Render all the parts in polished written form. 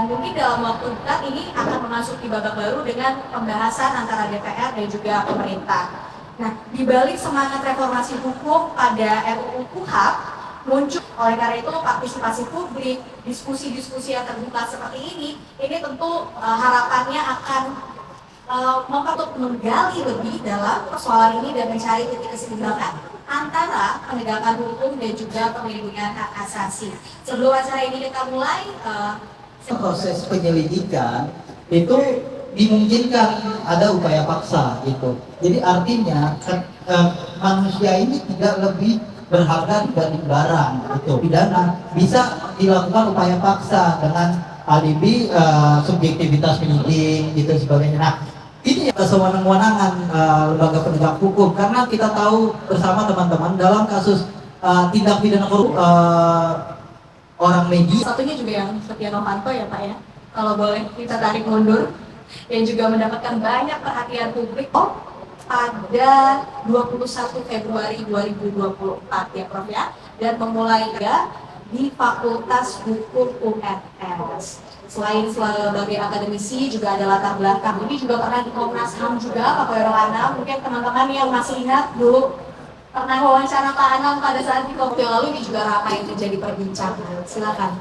mungkin dalam waktu dekat ini akan memasuki babak baru dengan pembahasan antara DPR dan juga pemerintah. Nah, di balik semangat reformasi hukum pada RUU KUHP muncul, oleh karena itu partisipasi publik, diskusi-diskusi yang terbuka seperti ini tentu harapannya akan untuk menggali lebih dalam persoalan ini dan mencari titik keseimbangan antara penegakan hukum dan juga perlindungan hak asasi. Sebelum acara ini kita mulai, proses penyelidikan itu dimungkinkan ada upaya paksa gitu. Jadi artinya manusia ini tidak lebih berharga dibanding barang gitu. Pidana bisa dilakukan upaya paksa dengan alibi subjektivitas penyidik gitu sebagainya. Nah, ini sewenang-wenangan lembaga penegak hukum, karena kita tahu bersama teman-teman dalam kasus tindak pidana korupsi orang media. Satunya juga yang Setia Novanto ya Pak ya, kalau boleh kita tarik mundur, yang juga mendapatkan banyak perhatian publik pada 21 Februari 2024 ya Prof ya, dan memulai di Fakultas Hukum UNS. Selain sebagai akademisi juga ada latar belakang. Ini juga pernah di Komnas HAM juga Pak Koirolana. Mungkin teman-teman yang masih ingat dulu pernah wawancara Pak Anam pada saat di waktu yang lalu, ini juga ramai menjadi perbincangan. Silakan.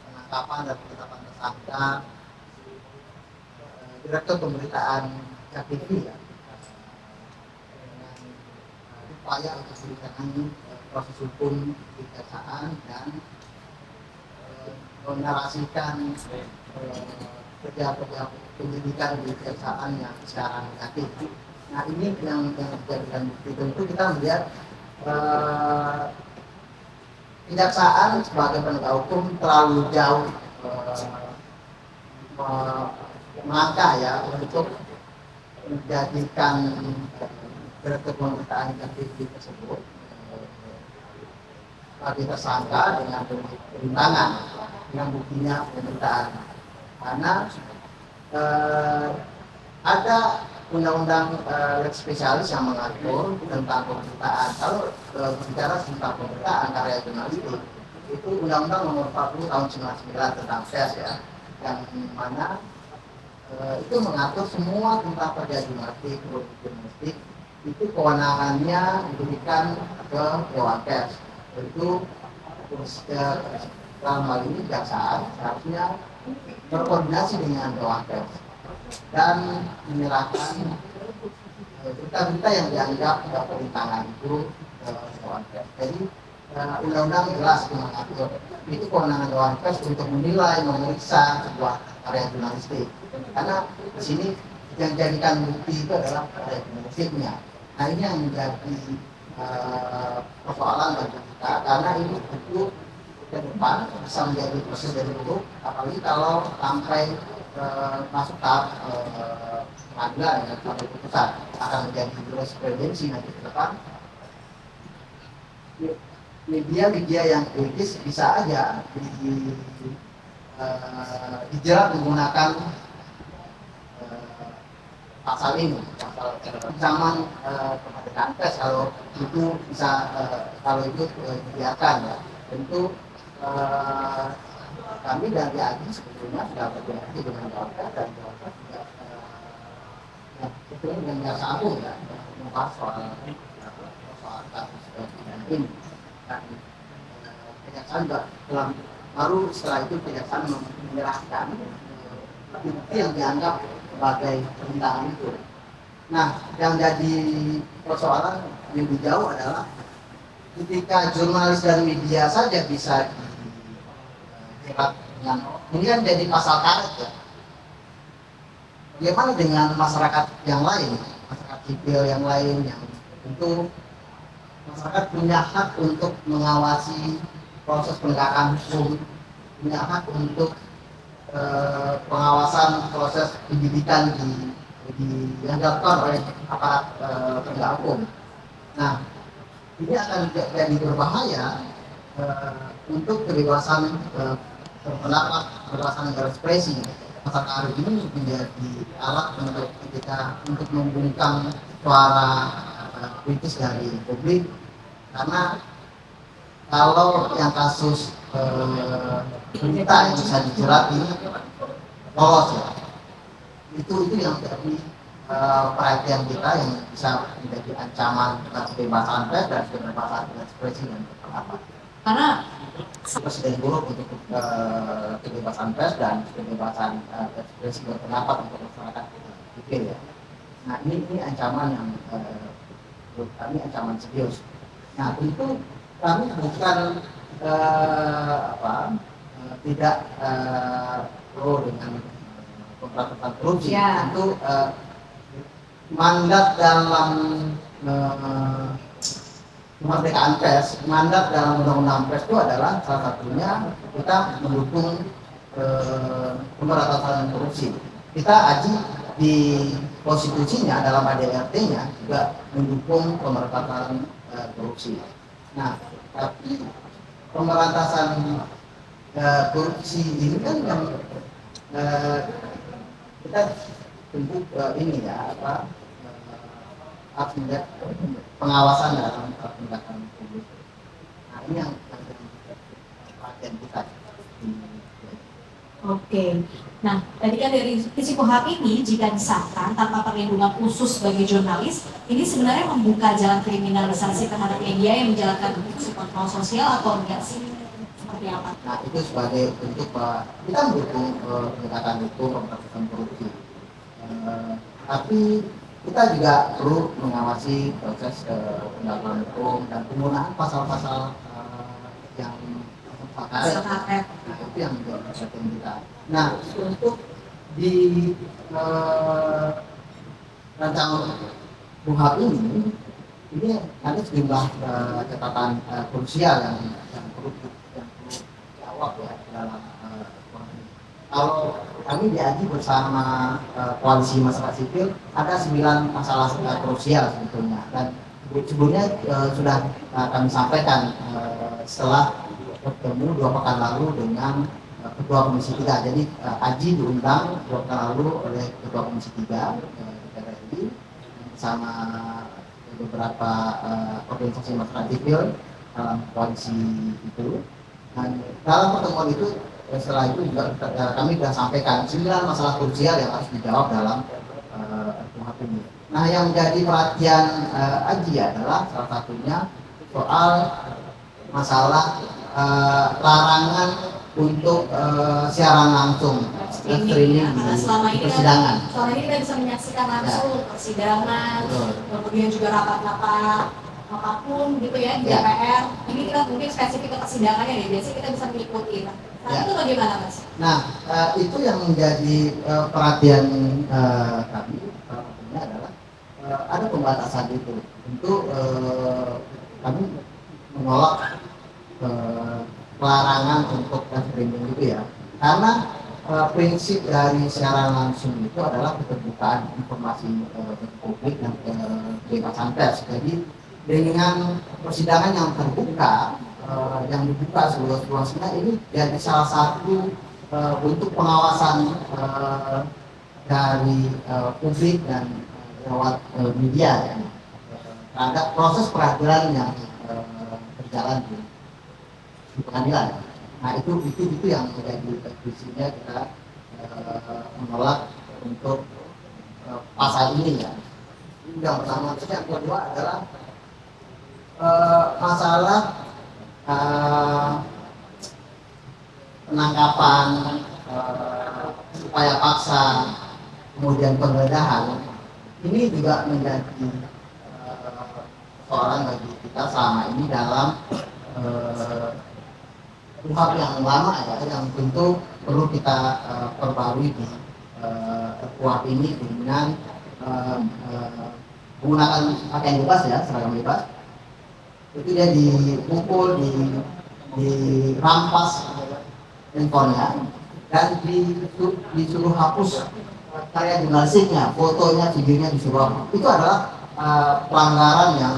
Penangkapan dan penetapan tersangka Direktur Pemberitaan KTV ya, dengan upaya untuk menangani proses hukum di kejaksaan dan menarasikan kerja-kerja penyidikan di kejaksaan yang secara negatif. Nah, ini yang dijadikan bukti. Tentu kita melihat kejaksaan sebagai penegak hukum terlalu jauh melangkah ya untuk menjadikan Direktur Pemberitaan KTV tersebut sebagai tersangka dengan perintangan dengan buktinya pemberitaan. Karena ada undang-undang lex spesialis yang mengatur tentang pemberitaan. Kalau bicara tentang pemberitaan karya jurnalistik, itu Undang-Undang Nomor 40 Tahun 99 tentang pers ya, yang mana itu mengatur semua tentang kerja jurnalistik, jurnalistik itu kewenangannya diberikan ke Dewan Pers. Itu dalam hal ini kejaksaan seharusnya berkoordinasi dengan Dewan Pers dan menyerahkan berita-berita yang dianggap perintangan itu ke Dewan Pers. Jadi undang-undang jelas mengatur itu kewenangan Dewan Pers untuk menilai, memeriksa sebuah karya jurnalistik. Karena di sini yang jadikan bukti itu adalah karya jurnalistiknya. Nah, ini yang menjadi persoalan bagi kita, karena ini tentu ke depan bisa menjadi proses dari dulu, apalagi kalau sampai masuk tahap pengadilan ya, sampai putusan akan menjadi jurisprudensi nanti ke depan. Media yang kritis bisa aja dijerat menggunakan pasal ini, pasal zaman kemerdekaan pers. Kalau itu bisa kalau itu dibiarkan ya, tentu kami dari AGI sebetulnya sudah berkoordinasi dengan Dewan Pers dan Dewan Pers juga sebetulnya dengan Jaksa Agung ya, membahas soal kasus ini. Dan kejaksaan juga baru setelah itu kejaksaan menyerahkan bukti yang dianggap sebagai perintangan itu. Nah, yang jadi persoalan lebih jauh adalah ketika jurnalis dan media saja bisa dijerat dengan ini kan jadi pasal karet ya. Bagaimana dengan masyarakat yang lain, masyarakat sipil yang lain yang tentu masyarakat punya hak untuk mengawasi proses penegakan hukum, punya hak untuk pengawasan proses penyidikan yang dilakukan oleh aparat penegak hukum. Nah, ini akan jadi berbahaya untuk kebebasan berpendapat, kebebasan berekspresi. Masyarakat hari ini menjadi alat untuk kita untuk membungkam suara kritis dari publik, karena kalau yang kasus berita yang bisa dijerat ini lolos ya, itu yang jadi perhatian kita yang bisa menjadi ancaman kebebasan pers dan kebebasan ekspresi dan berpendapat. Karena Presiden buruk untuk kebebasan pers dan kebebasan ekspresi berpendapat untuk masyarakat sipil ya. Nah ini ancaman yang menurut kami ancaman serius. Nah tentu kami bukan tidak pro dengan pemberantasan korupsi. Ya. Tentu mandat dalam kemerdekaan pers, mandat dalam undang-undang pers itu adalah salah satunya kita mendukung pemberantasan korupsi. Kita aji di konstitusinya dalam ADRT-nya juga mendukung pemberantasan korupsi. Nah, tapi pemberantasan korupsi ini kan yang kita tentu ini ya harus melihat pengawasan dalam tindakan publik. Nah ini yang perhatian kita. Oke. Nah, tadi kan dari sisi KUHP ini jika disahkan tanpa perlindungan khusus bagi jurnalis, ini sebenarnya membuka jalan kriminalisasi terhadap media yang menjalankan fungsi kontrol sosial atau enggak sih? Seperti apa? Nah itu sebagai bentuk kita mendukung penegakan hukum pemberantasan korupsi. Tapi kita juga perlu mengawasi proses penegakan hukum dan penggunaan pasal-pasal yang Pasal karet. Nah itu yang menjadi perhatian kita. Nah untuk di rancangan KUHP ini ada sejumlah catatan krusial yang perlu dijawab ya dalam kalau kami diaji bersama koalisi masyarakat sipil ada 9 masalah krusial sebetulnya, dan sebelumnya sudah kami sampaikan setelah bertemu 2 pekan lalu dengan Ketua Komisi 3. Jadi Aji diundang 2 pekan lalu oleh Ketua Komisi 3 DPR RI bersama beberapa organisasi masyarakat sipil dalam koalisi itu. Dan dalam pertemuan itu setelah itu juga kami sudah sampaikan 9 masalah krusial yang harus dijawab dalam KUHP ini. Nah yang menjadi perhatian Aji adalah salah satunya soal masalah larangan untuk siaran langsung streaming ya, karena selama di ini persidangan. Selama ini kita bisa menyaksikan langsung persidangan, kemudian juga rapat-rapat apapun gitu ya di DPR. Ini kita mungkin spesifik ke persidangannya ya, biasanya kita bisa mengikuti. Nah, itu bagaimana Mas? Nah, itu yang menjadi perhatian kami, salah satunya adalah ada pembatasan itu. Tentu kami menolak pelarangan untuk streaming itu ya, karena prinsip dari siaran langsung itu adalah keterbukaan informasi publik dan kebebasan pers. Jadi dengan persidangan yang terbuka, yang dibuka seluas-luasnya, ini jadi salah satu bentuk pengawasan dari publik dan lewat media ya, terhadap proses peradilan yang berjalan di pengadilan. Nah itu yang menjadi visinya kita menolak untuk pasal ini ya. Yang pertama. Terus yang kedua adalah masalah penangkapan, upaya paksa, kemudian penggeledahan. Ini juga menjadi persoalan bagi kita selama ini dalam KUHP yang lama ya, yang tentu perlu kita perbarui di KUHP ini dengan menggunakan pakaian bebas ya, seragam bebas. Itu dia dipukul, dirampas handphonenya, dan disuruh hapus karya jurnalistiknya, fotonya, videonya disuruh hapus. Itu adalah pelanggaran yang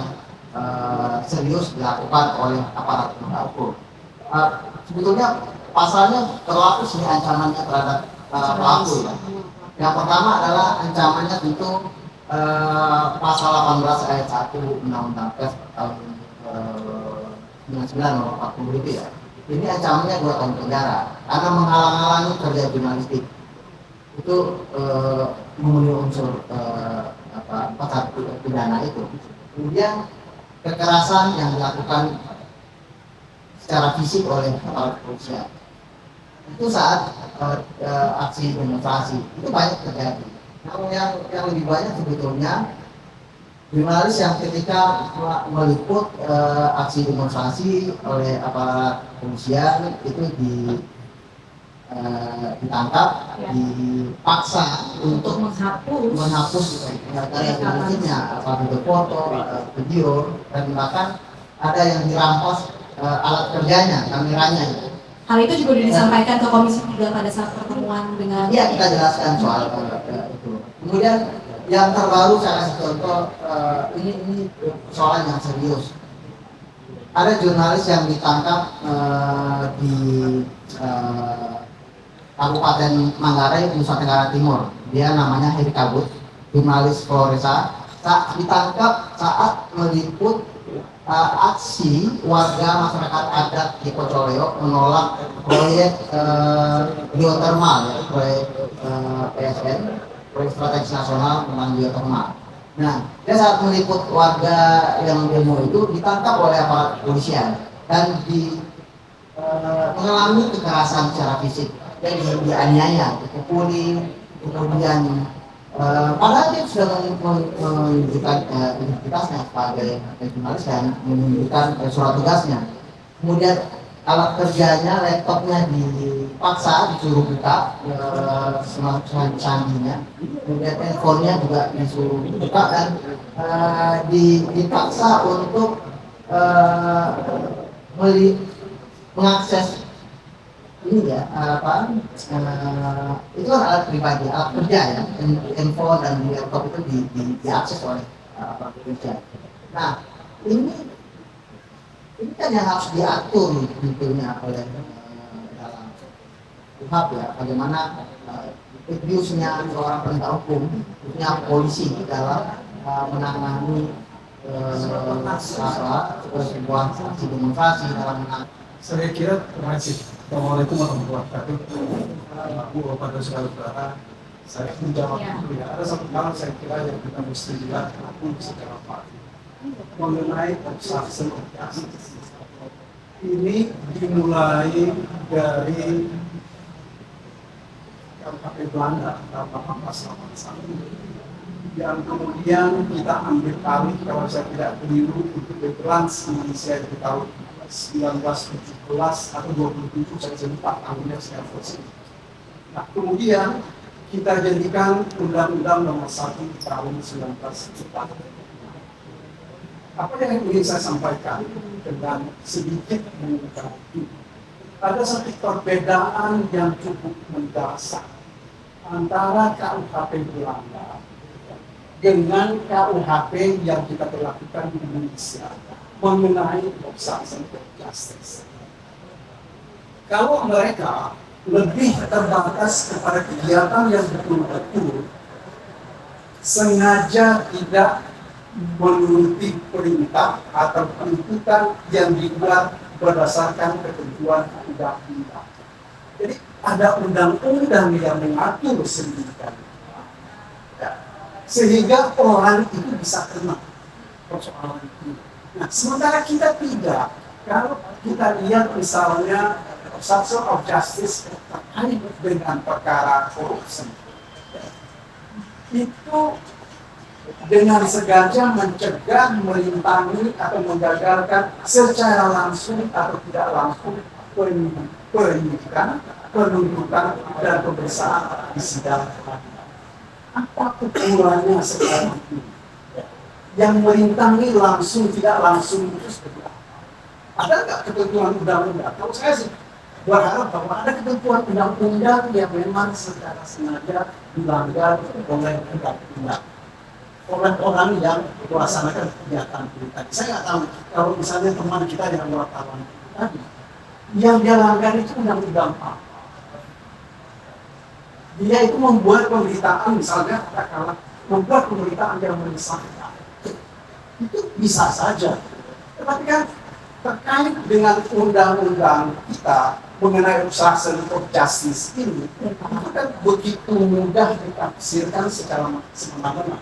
serius dilakukan oleh aparat penegak hukum. Sebetulnya pasalnya berlaku sih ancamannya terhadap pelaku ya. Yang pertama adalah ancamannya tentu pasal 18 ayat 1 Undang-Undang Pers tahun 99 nomor 40 itu ya. Ini ancamannya 2 tahun penjara karena menghalang-halangi kerja jurnalistik. Itu memenuhi unsur pasal pidana itu. Kemudian kekerasan yang dilakukan secara fisik oleh aparat kepolisian. Itu saat aksi demonstrasi itu banyak terjadi. Namun yang lebih banyak sebetulnya jurnalis yang ketika meliput aksi demonstrasi oleh aparat kepolisian itu ditangkap, dipaksa untuk menghapus karya jurnalisnya, apa itu foto, video, dan bahkan ada yang dirampas alat kerjanya, kameranya. Hal itu juga disampaikan ke Komisi 3 pada saat pertemuan dengan. Iya, kita jelaskan soal itu. Kemudian yang terbaru saya kasih contoh, ini soal yang serius. Ada jurnalis yang ditangkap di Kabupaten Manggarai, Nusa Tenggara Timur. Dia namanya Heri Kabut, jurnalis Floresa. Ditangkap saat meliput aksi warga masyarakat adat di Pocoleo menolak proyek geotermal, ya, proyek PSN, proyek strategis nasional tentang geotermal. Nah, dia saat meliput warga yang demo itu ditangkap oleh aparat kepolisian dan mengalami kekerasan secara fisik, jadi dianiaya, dipukuli, kemudian padahal dia sudah menunjukkan identitasnya sebagai jurnalis dan menunjukkan surat tugasnya. Kemudian alat kerjanya, laptopnya dipaksa disuruh buka semacam candinya. Kemudian handphonenya juga disuruh buka dan dipaksa untuk mengakses ini ya itu kan alat pribadi, alat kerja ya, handphone dan laptop itu diakses oleh aparat kerja. Nah ini kan yang harus diatur tentunya oleh dalam KUHP ya, bagaimana abuse-nya seorang penegak hukum, khususnya polisi dalam menangani sebuah aksi demonstrasi dalam menangani. Saya kira terima kasih. Assalamualaikum warahmatullahi wabarakatuh. Bu Bapak dan saudara-saudara, saya menjawab dulu ya. Ada satu hal saya kira yang kita mesti lihat secara pasti mengenai obstruction of justice. Ini dimulai dari KUHP Belanda tahun 1881 yang kemudian kita ambil alih, kalau saya tidak keliru, itu berlangsung di Indonesia di tahun 1917 atau 27, saya lupa tahunnya saya versi. Nah kemudian kita jadikan Undang-Undang Nomor 1 tahun 1944. Apa yang ingin saya sampaikan dengan sedikit mengungkap itu, ada satu perbedaan yang cukup mendasar antara KUHP Belanda dengan KUHP yang kita lakukan di Indonesia mengenai obstruction of justice. Kalau mereka lebih terbatas kepada kegiatan yang betul-betul sengaja tidak menuruti perintah atau tuntutan yang dibuat berdasarkan ketentuan undang-undang. Jadi ada undang-undang yang mengatur sedemikian sehingga orang itu bisa kena persoalan itu. Nah, sementara kita tidak. Kalau kita lihat misalnya obstruction of justice terkait dengan perkara korupsi, itu dengan sengaja mencegah, merintangi atau menggagalkan secara langsung atau tidak langsung penyidikan, penuntutan dan pemeriksaan di sidang. Apa ukurannya sekarang ini? Yang merintangi langsung tidak langsung itu seperti apa? Ada nggak ketentuan undang-undang? Kalau saya sih berharap bahwa ada ketentuan undang-undang yang memang secara sengaja dilanggar oleh undang-undang, oleh orang yang melaksanakan kegiatan itu tadi. Saya nggak tahu kalau misalnya teman kita yang wartawan tadi, yang dia langgar itu undang-undang apa? Dia itu membuat pemberitaan, misalnya katakanlah membuat pemberitaan yang menyesatkan. Itu bisa saja, tetapi kan terkait dengan undang-undang kita mengenai obstruction of justice ini, itu kan begitu mudah ditafsirkan secara semena-mena.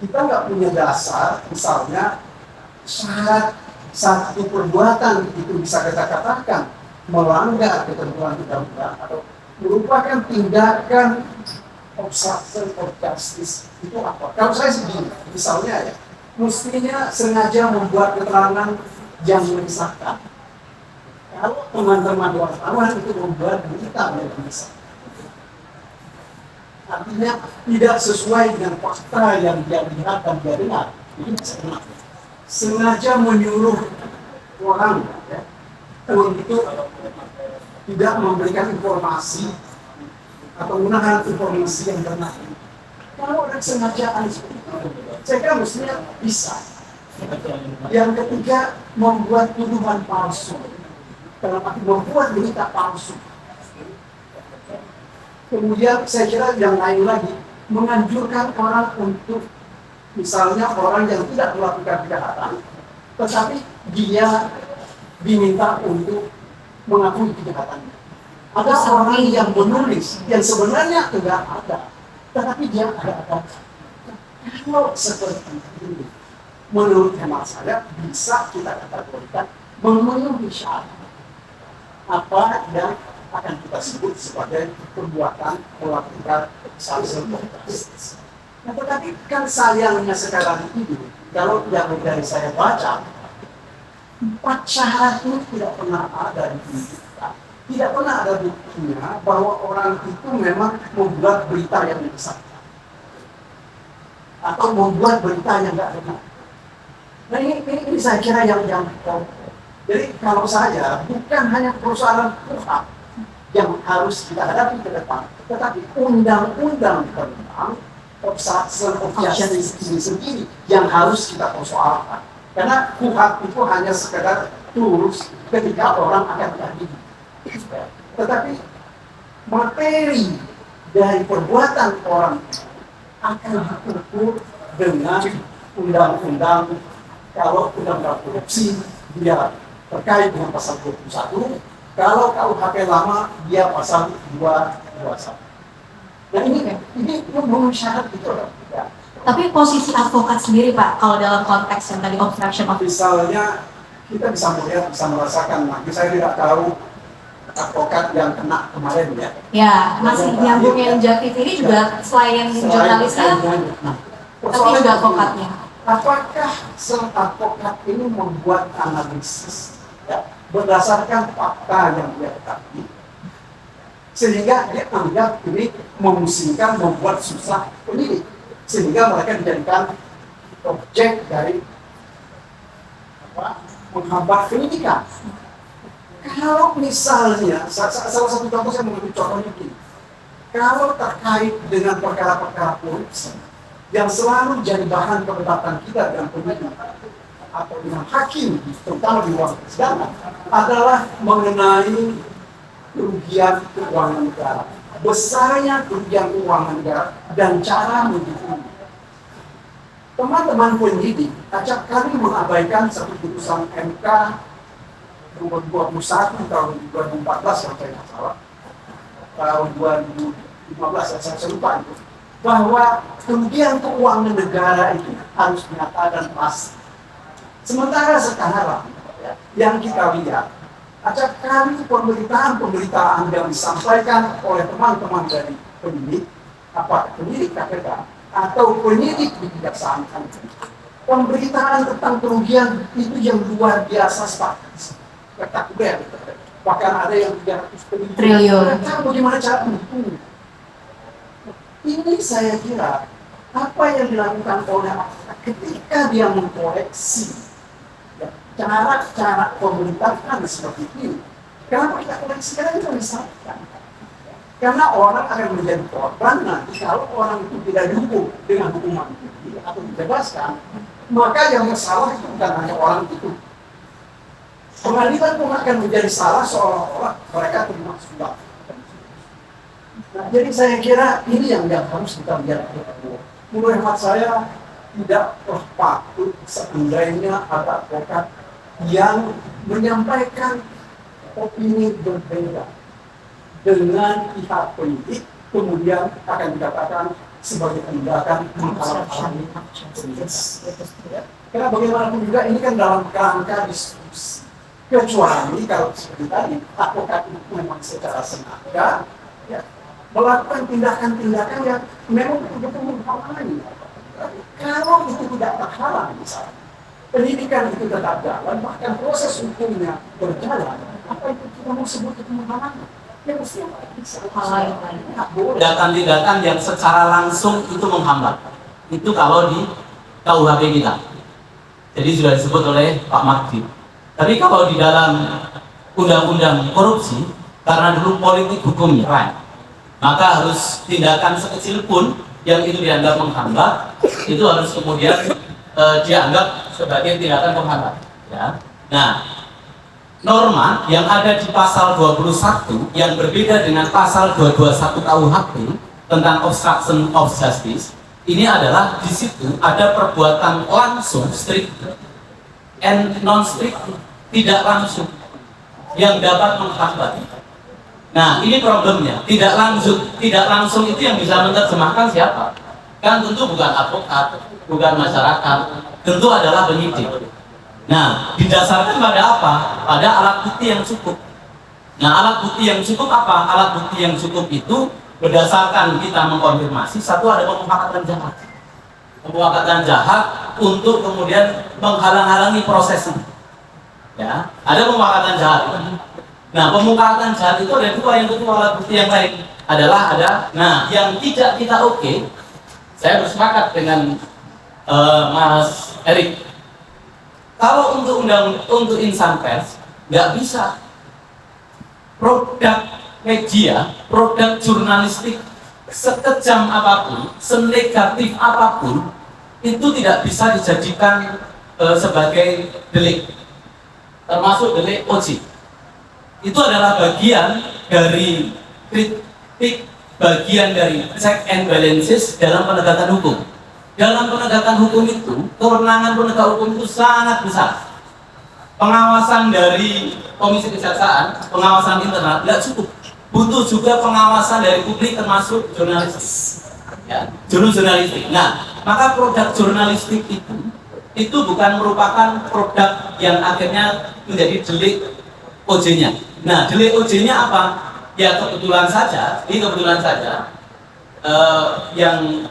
Kita nggak punya dasar, misalnya syarat satu perbuatan itu bisa kita katakan melanggar ketentuan undang-undang atau merupakan tindakan obstruction of justice itu apa? Kalau saya sendiri, misalnya ya, mestinya sengaja membuat keterangan yang menyesatkan. Kalau teman-teman wartawan itu membuat berita yang menyesatkan, artinya tidak sesuai dengan fakta yang dia lihat dan dia dengar, ini sengaja menyuruh orang ya, untuk tidak memberikan informasi atau menahan informasi yang benar. Kalau ada kesengajaan seperti itu, saya kira mestinya bisa. Yang ketiga, membuat tuduhan palsu. Dalam arti membuat berita palsu. Kemudian saya kira yang lain lagi, menganjurkan orang untuk, misalnya orang yang tidak melakukan kejahatan, tetapi dia diminta untuk mengakui kejahatannya. Ada orang yang menulis yang sebenarnya tidak ada, tetapi dia ada. Kalau seperti ini, menurut hemat saya bisa kita kategorikan memenuhi syarat apa yang akan kita sebut sebagai perbuatan melakukan obstruction of justice. Nah, tetapi kan sayangnya sekarang ini, kalau yang dari saya baca, 4 syarat itu tidak pernah ada di kita. Tidak pernah ada buktinya bahwa orang itu memang membuat berita yang menyesatkan atau membuat berita yang tidak benar. Nah ini saya kira yang jadi kalau saya bukan hanya persoalan Tuhan yang harus kita hadapi ke depan, tetapi undang-undang tentang obstruction of justice ini sendiri yang harus kita persoalkan. Karena kuhab itu hanya sekedar tools ketika orang akan diadili. Tetapi materi dari perbuatan orang akan diukur dengan undang-undang. Kalau undang-undang korupsi dia terkait dengan pasal 21, kalau KUHP lama dia pasal 221. Nah ini memenuhi syarat itu ya. Tapi posisi advokat sendiri Pak, kalau dalam konteks yang tadi obstruction of misalnya kita bisa melihat, bisa merasakan, saya tidak tahu advokat yang kena kemarin ya. Ya, masih nyambungin Javid ini juga selain jurnalisnya, tapi juga advokatnya. Apakah seorang advokat ini membuat analisis ya, berdasarkan fakta yang dia ketahui, sehingga dia anggap ini memusingkan, membuat susah penyidik, sehingga mereka dijadikan objek dari menghambat penyidikan. Kalau misalnya, salah satu contoh saya mengambil contohnya begini, kalau terkait dengan perkara-perkara korupsi yang selalu jadi bahan perdebatan kita dengan penyidik atau dengan hakim, terutama di ruang persidangan, adalah mengenai kerugian keuangan negara, besarnya kerugian keuangan negara dan cara menghitung. Teman-teman penyidik acap kali mengabaikan satu putusan MK nomor 21 tahun 2014 kalau saya tidak salah, tahun 2015 saya lupa itu, bahwa kerugian keuangan negara itu harus nyata dan pasti. Sementara sekarang yang kita lihat, acap kali pemberitaan yang disampaikan oleh teman-teman dari penyidik, apa penyidik KPK atau penyidik di kejaksaan, pemberitaan tentang kerugian itu yang luar biasa spektakuler. Bahkan ada yang 300 triliun. Bagaimana cara menghitung? Ini saya kira apa yang dilakukan oleh masyarakat ketika dia mengkoreksi cara-cara pemerintahan seperti ini. Kenapa kita koreksi? Karena itu misalkan, karena orang akan menjadi korban nanti kalau orang itu tidak dihukum dengan hukuman tinggi atau dibebaskan, maka yang bersalah itu bukan hanya orang itu. Pengadilan pun akan menjadi salah seolah-olah mereka terima suap. Nah, jadi saya kira ini yang harus kita lihat. Menurut hemat saya tidak patut seandainya ada advokat yang menyampaikan opini berbeda dengan pihak penyidik, kemudian akan dikatakan sebagai tindakan menghalang-halangi proses. Karena bagaimanapun juga ini kan dalam kerangka diskusi. Kecuali kalau seperti tadi, advokat itu memang secara sengaja ya, melakukan tindakan-tindakan yang memang betul-betul menghalangi. Kalau itu tidak terhalang, misalnya, pendidikan itu tetap jalan, bahkan proses hukumnya berjalan, apa itu kita mau sebut itu menghalangi? Ya mesti bisa. Tindakan-tindakan yang secara langsung itu menghambat. Itu kalau di KUHP kita. Jadi sudah disebut oleh Pak Magdi. Tapi kalau di dalam undang-undang korupsi, karena dulu politik hukumnya, maka harus tindakan sekecil pun yang itu dianggap menghambat, itu harus kemudian dianggap sebagai tindakan penghambat. Ya. Nah, norma yang ada di pasal 21 yang berbeda dengan pasal 221 KUHP tentang obstruction of justice, ini adalah di situ ada perbuatan langsung strict and non-strict, tidak langsung, yang dapat menghambat. Nah, ini problemnya. Tidak langsung itu yang bisa menerjemahkan siapa? Kan tentu bukan advokat, bukan masyarakat, tentu adalah penyidik. Nah, didasarkan pada apa? Pada alat bukti yang cukup. Nah, alat bukti yang cukup apa? Alat bukti yang cukup itu berdasarkan kita mengkonfirmasi, satu ada pemufakatan jahat. Pemufakatan jahat untuk kemudian menghalang-halangi prosesnya. Ya, ada pemufakatan jahat. Nah, pemufakatan jahat itu ada dua. Yang kedua, alat bukti yang lain adalah nah, yang tidak kita oke. Saya bersepakat dengan Mas Erik. Kalau untuk insan pers nggak bisa, produk media, produk jurnalistik sekejam apapun, senegatif apapun, itu tidak bisa dijadikan sebagai delik, termasuk delik OJ. Itu adalah bagian dari kritik, bagian dari check and balances dalam penegakan hukum. Dalam penegakan hukum itu, kewenangan penegak hukum itu sangat besar. Pengawasan dari Komisi Kejaksaan, pengawasan internal tidak cukup. Butuh juga pengawasan dari publik, termasuk jurnalistik. Ya, jurnalistik. Nah, maka produk jurnalistik itu bukan merupakan produk yang akhirnya menjadi delik OJ-nya. Nah, delik OJ-nya apa? Ya kebetulan saja, yang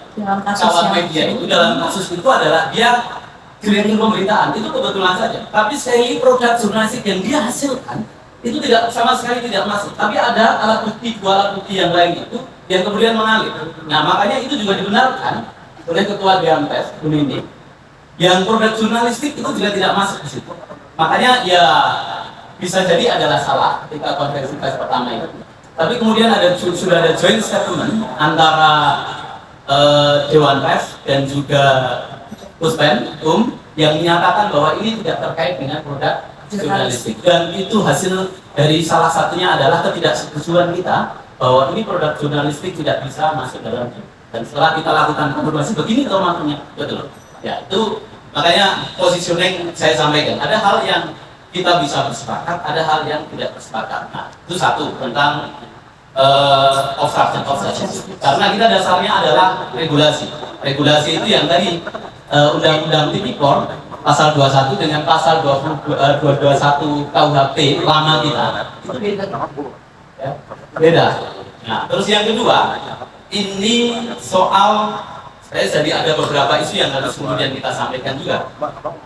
kawan media itu dalam kasus itu adalah dia direktur pemberitaan, itu kebetulan saja. Tapi sekali produk jurnalistik yang dia hasilkan itu tidak sama sekali tidak masuk. Tapi ada alat bukti, dua alat bukti yang lain itu yang kemudian mengalir. Nah, makanya itu juga dibenarkan oleh Ketua Dewan Pers, Bu Nini, yang produk jurnalistik itu juga tidak masuk di situ. Makanya ya bisa jadi adalah salah ketika konferensi pers pertama itu. Tapi kemudian sudah ada joint statement antara Dewan Pers dan juga Puspen yang menyatakan bahwa ini tidak terkait dengan produk jurnalistik, dan itu hasil dari salah satunya adalah ketidaksetujuan kita bahwa ini produk jurnalistik tidak bisa masuk dalam. Dan setelah kita lakukan konfirmasi begini formatnya, betul ya, itu makanya positioning saya sampaikan ada hal yang kita bisa bersepakat, ada hal yang tidak bersepakat. Nah, itu satu tentang obstruction of justice. Karena kita dasarnya adalah regulasi. Regulasi itu yang tadi Undang-Undang Tipikor pasal 21 dengan pasal 221 KUHP lama kita itu beda. Ya, beda. Nah, terus yang kedua, ini soal jadi ada beberapa isu yang harus kemudian kita sampaikan juga.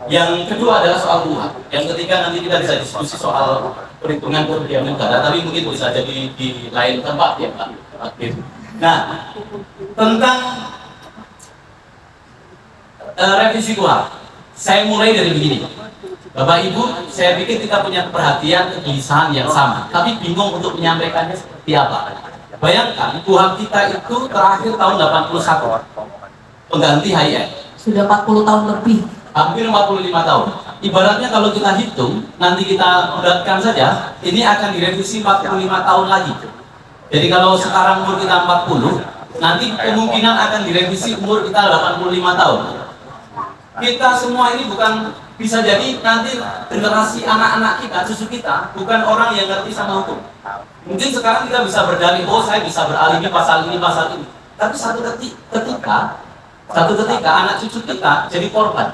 Yang kedua adalah soal KUHP. Yang ketiga nanti kita bisa diskusi soal perhitungan kerugian negara, tapi mungkin bisa jadi di lain tempat ya Pak. Nah, tentang revisi KUHP, saya mulai dari begini. Bapak Ibu, saya pikir kita punya perhatian, kegelisahan yang sama, tapi bingung untuk menyampaikannya seperti apa. Bayangkan, KUHP kita itu terakhir tahun 81. Pengganti HIN Sudah 40 tahun lebih. hampir 45 tahun. Ibaratnya kalau kita hitung, nanti kita beratkan saja, ini akan direvisi 45 tahun lagi. Jadi kalau sekarang umur kita 40, nanti kemungkinan akan direvisi umur kita 85 tahun. Kita semua ini bukan bisa jadi nanti generasi anak-anak kita, cucu kita, bukan orang yang ngerti sama hukum. Mungkin sekarang kita bisa berdalih, oh saya bisa beralibi pasal ini, pasal ini. Tapi satu ketika anak cucu kita jadi korban.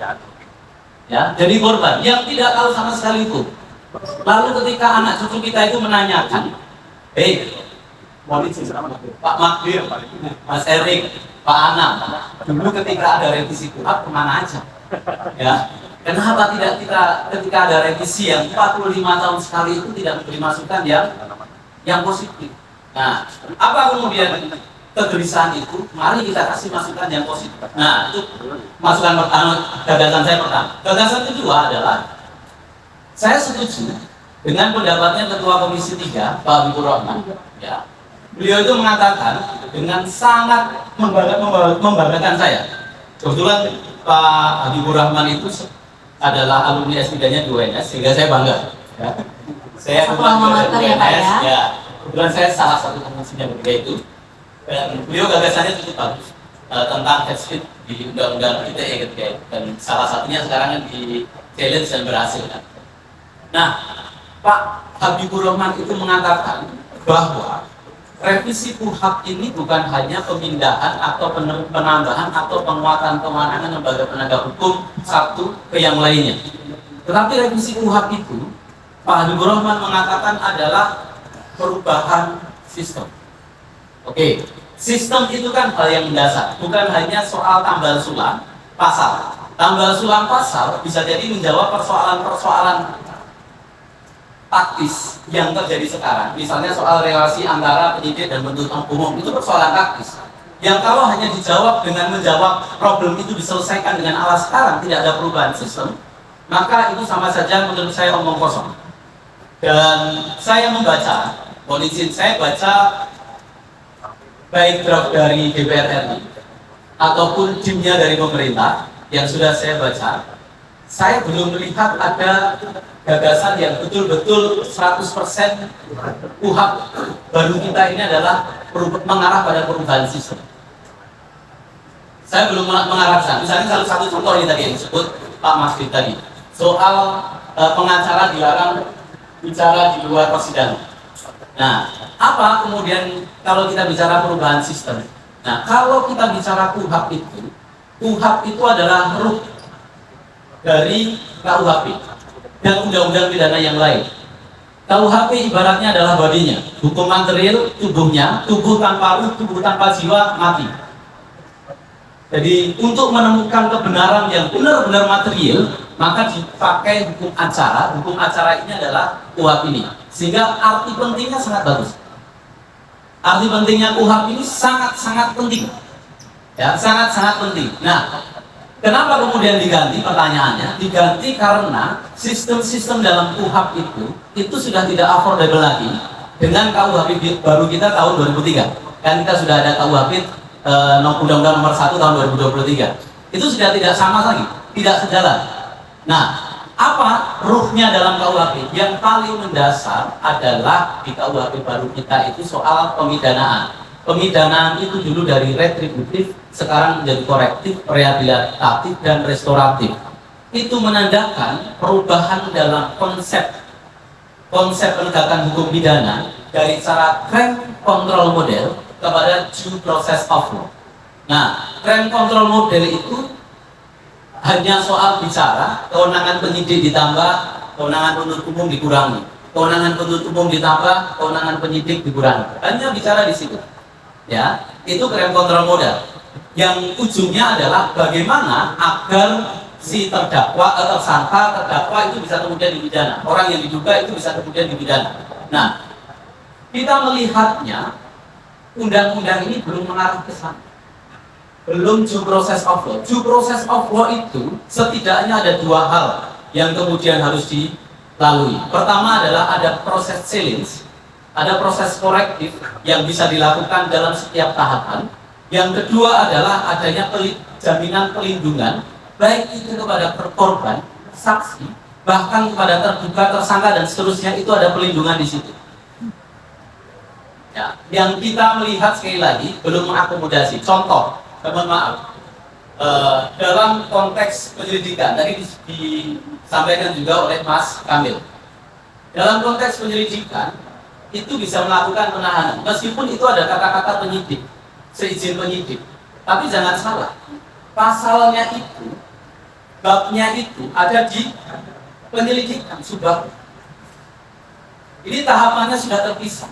Ya, jadi korban yang tidak tahu sama sekali itu. Lalu ketika anak cucu kita itu menanyakan, Pak Magdir, Mas Erik, Pak Anam, dulu ketika ada revisi KUHP kemana aja? Ya, kenapa tidak kita ketika ada revisi yang 45 tahun sekali itu tidak memberi masukan yang positif? Nah, apa kemudian kegelisahan itu? Mari kita kasih masukan yang positif. Nah, itu masukan pertama, gagasan saya pertama. Gagasan kedua adalah saya setuju dengan pendapatnya Ketua Komisi 3, Pak Habibur Rahman. Ya, beliau itu mengatakan dengan sangat membanggakan saya. Kebetulan Pak Habibur Rahman itu adalah alumni S3-nya di UNS, sehingga saya bangga. Ya. Saya kebetulan di UNS, ya. Kebetulan saya salah satu pengisinya ketika itu. Dan beliau gagasannya cukup bagus tentang head speed di undang-undang ITE ketika itu. Dan salah satunya sekarang di challenge dan berhasil. Kan? Nah, Pak Habibur Rahman itu mengatakan bahwa revisi KUHP ini bukan hanya pemindahan atau penambahan atau penguatan kewenangan lembaga penegak hukum satu ke yang lainnya. Tetapi revisi KUHP itu, Pak Habibur Rahman mengatakan adalah perubahan sistem. Oke, sistem itu kan hal yang mendasar, bukan hanya soal tambal sulam pasal. Tambal sulam pasal bisa jadi menjawab persoalan-persoalan taktis yang terjadi sekarang, misalnya soal relasi antara penyidik dan penuntut umum, itu persoalan taktis yang kalau hanya dijawab dengan menjawab problem itu diselesaikan dengan alas sekarang, tidak ada perubahan sistem, maka itu sama saja menurut saya omong kosong. Dan saya membaca, polisi saya baca baik draft dari DPR RI ataupun timnya dari pemerintah yang sudah saya baca, saya belum melihat ada gagasan yang betul-betul 100% KUHP baru kita ini adalah mengarah pada perubahan sistem. Saya belum mengarah ke sana. Misalnya salah satu contoh ini tadi yang disebut Pak Masjid tadi, soal pengacara dilarang bicara di luar persidangan. Nah, apa kemudian kalau kita bicara perubahan sistem? Nah, kalau kita bicara KUHP itu adalah ruh dari KUHP dan undang-undang pidana yang lain. KUHP ibaratnya adalah bodinya, hukum material tubuhnya, tubuh tanpa ruh, tubuh tanpa jiwa, mati. Jadi untuk menemukan kebenaran yang benar-benar material, maka dipakai hukum acara. Hukum acara ini adalah KUHP ini, sehingga arti pentingnya sangat bagus. Arti pentingnya KUHP ini sangat-sangat penting, ya, sangat-sangat penting. Nah, kenapa kemudian diganti? Pertanyaannya, diganti karena sistem-sistem dalam KUHP itu sudah tidak affordable lagi dengan KUHP baru kita tahun 2003. Kan kita sudah ada KUHP Undang-Undang Nomor 1 tahun 2023. Itu sudah tidak sama lagi, tidak sejalan. Nah, apa ruhnya dalam KUHP? Yang paling mendasar adalah di KUHP baru kita itu soal pemidanaan. Pemidanaan itu dulu dari retributif, sekarang menjadi korektif, rehabilitatif, dan restoratif. Itu menandakan perubahan dalam konsep penegakan hukum pidana dari cara crime control model kepada due process of law. Nah, crime control model itu hanya soal bicara, kewenangan penyidik ditambah, kewenangan penuntut umum dikurangi, kewenangan penuntut umum ditambah, kewenangan penyidik dikurangi. Hanya bicara di situ. Ya, itu crime control model yang ujungnya adalah bagaimana agar si terdakwa itu bisa kemudian dipidana, orang yang diduga itu bisa kemudian dipidana. Nah, kita melihatnya undang-undang ini belum mengarah ke sana, belum due process of law. Due process of law itu setidaknya ada dua hal yang kemudian harus dilalui. Pertama adalah ada proses challenge, ada proses korektif yang bisa dilakukan dalam setiap tahapan. Yang kedua adalah adanya jaminan pelindungan, baik itu kepada korban, saksi, bahkan kepada terduga, tersangka, dan seterusnya, itu ada pelindungan di situ. Ya, yang kita melihat sekali lagi belum mengakomodasi. Contoh, mohon maaf, dalam konteks penyelidikan tadi disampaikan juga oleh Mas Kamil. Dalam konteks penyelidikan itu bisa melakukan penahanan meskipun itu ada kata-kata penyidik, seizin penyidik. Tapi jangan salah, pasalnya itu, babnya itu ada di penyelidikan sudah. Ini tahapannya sudah terpisah.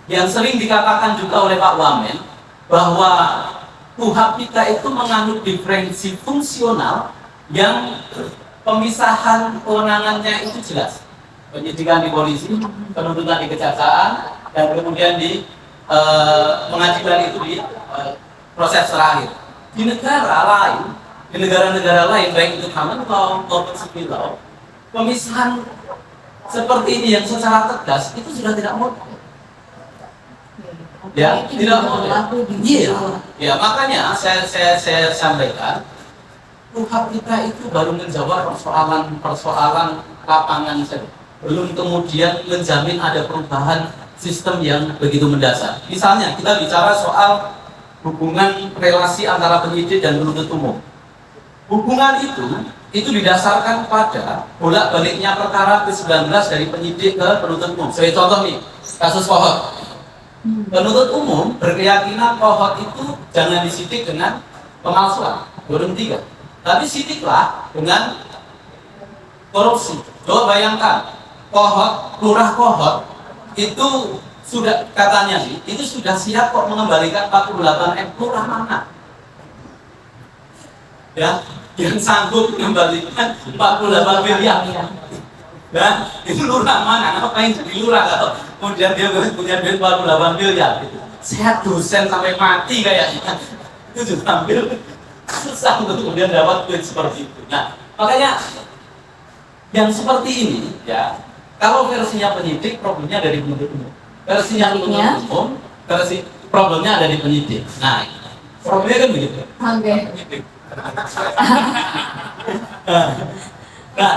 Yang sering dikatakan juga oleh Pak Wamen bahwa KUHP kita itu menganut diferensi fungsional yang pemisahan kewenangannya itu jelas. Penyidikan di polisi, penuntutan di kejaksaan, dan kemudian di pengadilan itu di proses terakhir. Di negara lain, di negara-negara lain, baik itu common law maupun civil law, pemisahan seperti ini yang secara tegas itu sudah tidak modern. Ya, tidak modern. Iya, ya makanya saya sampaikan, KUHP kita itu baru menjawab persoalan lapangan saja, belum kemudian menjamin ada perubahan sistem yang begitu mendasar. Misalnya kita bicara soal hubungan relasi antara penyidik dan penuntut umum. Hubungan itu didasarkan pada bolak-baliknya perkara ke-19 dari penyidik ke penuntut umum. Sebagai contoh nih, kasus Pohot. Penuntut umum berkeyakinan Pohot itu jangan disidik dengan pemalsuan, Duren 3. Tapi sidiklah dengan korupsi. Coba bayangkan, Pohot, lurah Pohot itu sudah katanya sih, itu sudah siap kok mengembalikan 48 M. Lurah mana? Ya, yang sanggup mengembalikan 48 miliar. Dan itu lurah mana? Ngapain jadi lurah kalau kemudian dia punya duit 48 miliar gitu. Saya dosen sampai mati kayaknya. Itu juga ambil susah untuk kemudian dapat duit seperti itu. Nah, makanya yang seperti ini ya, kalau versinya penyidik problemnya dari penuntut umum. Versinya penuntut umum, problemnya ada di penyidik. Nah, problemnya kan begitu. Oke. Nah,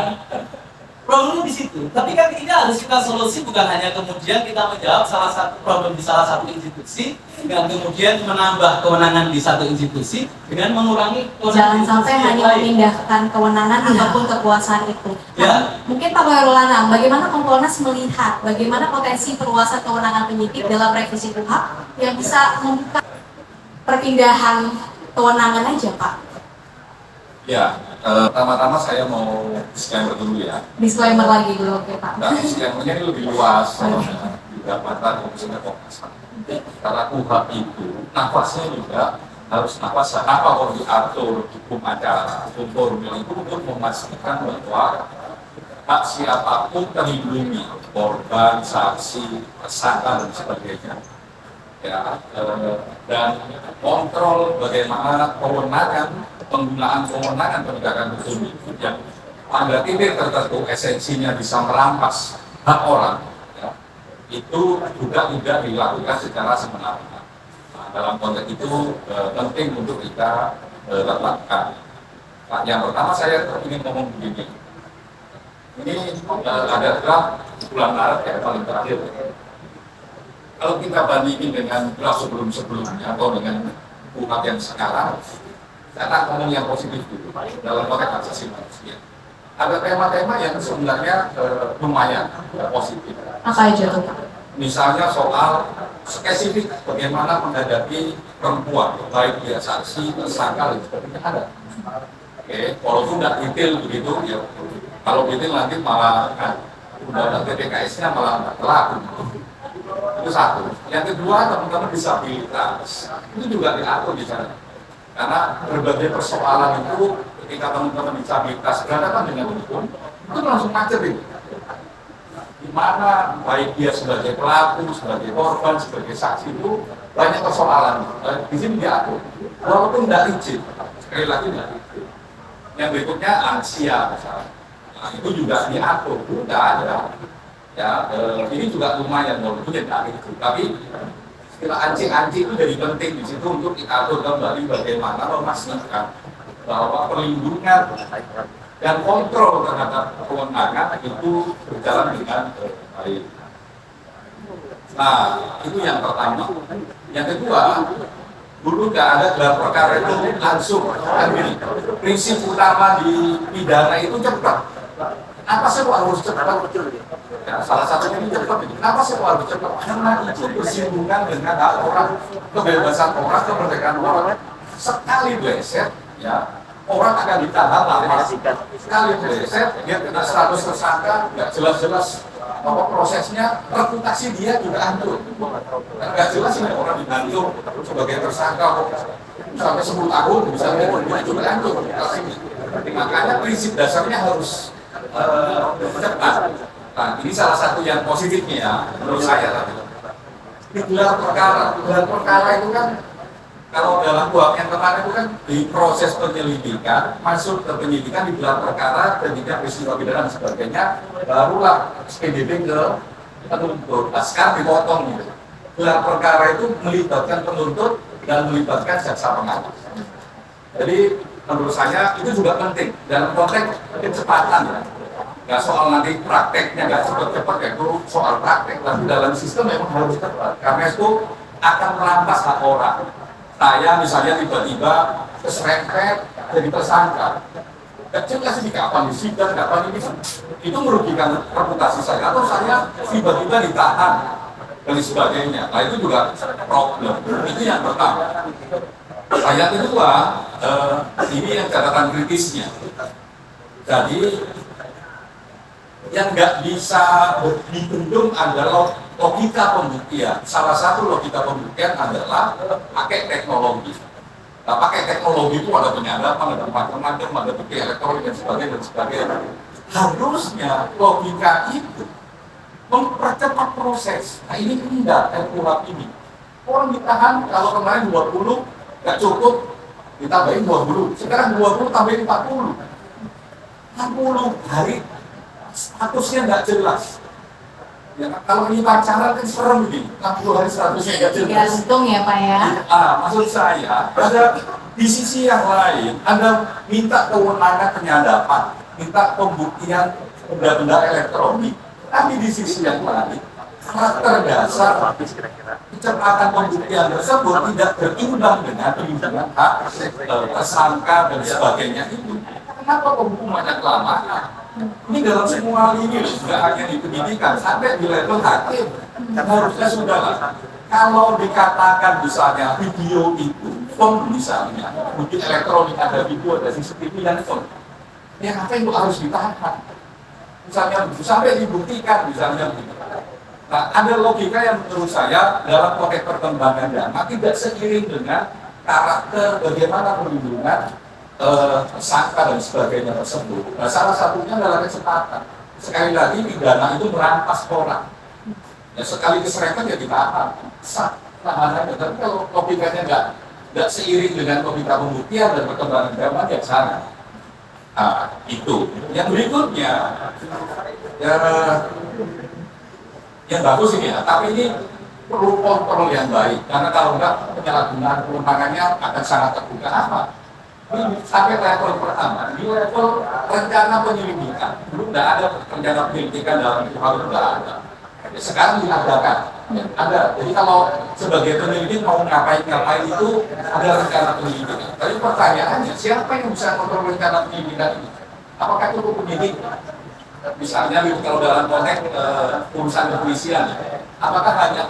problemnya di situ. Tapi kan ini harus kita solusi, bukan hanya kemudian kita menjawab salah satu problem di salah satu institusi dengan kemudian menambah kewenangan di satu institusi dengan mengurangi Jangan sampai hanya memindahkan kewenangan ataupun kekuasaan itu. Nah, mungkin Pak Khairul Anam, bagaimana Kompolnas melihat bagaimana potensi perluasan kewenangan penyidik dalam revisi KUHP yang bisa membuka perpindahan kewenangan aja, Pak? Ya, pertama-tama saya mau disclaimer dulu ya. Disclaimer lagi dulu, oke Pak. Nah, disclaimernya ini lebih luas, juga mata khususnya Komnas HAM. Karena KUHP itu nafasnya juga harus nafas apa kalau diatur hukum acara, hukum formil itu untuk memastikan bahwa hak siapapun terlindungi, korban, saksi, tersangka dan sebagainya. Ya, dan kontrol bagaimana penggunaan kewenangan penegakan hukum itu yang pada titik tertentu esensinya bisa merampas hak orang, ya, itu juga tidak dilakukan secara semena-mena. Nah, dalam konteks itu penting untuk kita letakkan. Nah, yang pertama saya ingin ngomong begini. Ini ada draft bulan Maret ya, paling terakhir. Kalau kita bandingin dengan draft sebelum-sebelumnya atau dengan KUHP yang sekarang, saya ngomong yang positif dulu dalam konteks hak asasi manusia. Ada tema-tema yang sebenarnya lumayan positif. Apa aja tuh, Pak? Misalnya soal spesifik bagaimana menghadapi perempuan, baik dia saksi, tersangka, dan sebagainya ada. Oke, walaupun tidak detail begitu, ya. Kalau detail nanti malah undang-undang TPKS-nya malah terlaku. Itu satu. Yang kedua, teman-teman disabilitas itu juga diatur di sana. Karena berbagai persoalan itu ketika teman-teman disabilitas berhadapan dengan hukum itu langsung macet itu. Di mana baik dia sebagai pelaku, sebagai korban, sebagai saksi itu banyak persoalan. Di sini diatur. Walaupun tidak izin, sekali lagi tidak izin. Yang berikutnya lansia misalnya. Nah, itu juga diatur, tidak ada. Ya, ini juga lumayan walaupun tidak itu. Tapi istilah anjing-anjing itu jadi penting di situ untuk kita atur kembali bagaimana memastikan bahwa perlindungan dan kontrol terhadap kewenangan itu berjalan dengan baik. Nah, itu yang pertama. Yang kedua, dulu nggak ada gelar perkara itu langsung kan gini. Prinsip utama di pidana itu cepat. Kenapa sih kok harus cepat? Ya, salah satunya ini cepat. Kenapa sih kok harus cepat? Karena itu bersinggungan dengan hak orang, kebebasan orang, kemerdekaan orang. Sekali bleset, ya orang akan ditahan lama. Sekali bleset, dia kena status tersangka, nggak jelas-jelas apa prosesnya, reputasi dia juga hancur. Nggak jelas ini orang dibantu sebagai tersangka sampai 10 tahun misalnya dia juga hancur reputasinya. Makanya prinsip dasarnya harus cepat. Nah, ini salah satu yang positifnya ya, menurut saya. Di gelar perkara itu kan kalau dalam kuhap yang kemarin itu kan di proses penyelidikan, masuk ke penyidikan di gelar perkara, penyidikan peristiwa pidana dan sebagainya, barulah SPDP ke penuntut. Nah, sekarang dipotong gitu. Gelar perkara itu melibatkan penuntut dan melibatkan jaksa pengawas. Jadi menurut saya itu juga penting dalam konteks kecepatan ya. Nggak soal nanti prakteknya nggak cepat-cepat ya, itu soal praktek, tapi dalam sistem memang harus cepat karena itu akan merampas hak orang. Saya misalnya tiba-tiba keserempet jadi tersangka, kecil kasih di kapan di sidang, kapan ini, itu merugikan reputasi saya. Atau saya tiba-tiba ditahan dan sebagainya. Nah itu juga problem. Itu yang pertama. Yang kedua, ini yang catatan kritisnya. Jadi yang nggak bisa dibendung adalah logika pembuktian. Salah satu logika pembuktian adalah pakai teknologi. Nah, pakai teknologi itu ada penyadapan, ada macam-macam, ada bukti elektronik dan sebagainya dan sebagainya. Harusnya logika itu mempercepat proses. Nah ini enggak kuhap ini. Orang ditahan kalau kemarin 20 nggak cukup, ditambahin 20. Sekarang 20 tambahin 40. 60 hari statusnya nggak jelas. Ya, kalau ini pacaran kan serem begini, 60 hari statusnya nggak jelas. Gantung ya Pak ya. Maksud saya, ada di sisi yang lain, ada minta kewenangan penyadapan, minta pembuktian benda-benda elektronik. Tapi di sisi yang lain, karakter dasar kecepatan pembuktian tersebut tidak berimbang dengan perlindungan hak tersangka dan sebagainya itu. Kenapa penghukumannya kelamaan? Ini dalam semua lini, tidak hanya di pendidikan, sampai di level hakim. Harusnya sudah lah. Kalau dikatakan misalnya video itu, phone misalnya, bukti elektronik ada video, ada CCTV dan phone, ya apa itu harus ditahan? Misalnya sampai dibuktikan misalnya. Nah, ada logika yang menurut saya dalam konteks perkembangan dana tidak seiring dengan karakter bagaimana perlindungan tersangka dan sebagainya tersebut. Nah, salah satunya adalah kecepatan. Sekali lagi pidana itu merampas orang. Ya, sekali keserempet ya ditahan. Tahanannya. Tapi kalau logikanya nggak seiring dengan logika pembuktian dan perkembangan zaman ya sana. Nah, itu. Yang berikutnya, ya, yang bagus ini ya, tapi ini perlu kontrol yang baik. Karena kalau enggak penyalahgunaan kewenangannya akan sangat terbuka. Apa? Ini sampai level pertama, di level rencana penyelidikan. Dulu tidak ada rencana penyelidikan dalam kuhap, tidak ada. Sekarang diadakan. Ada. Jadi kalau sebagai penyelidik mau ngapain itu ada rencana penyelidikan. Tapi pertanyaannya, siapa yang bisa kontrol rencana penyelidikan ini? Apakah cukup penyidik? Misalnya kalau dalam konteks urusan kepolisian, apakah hanya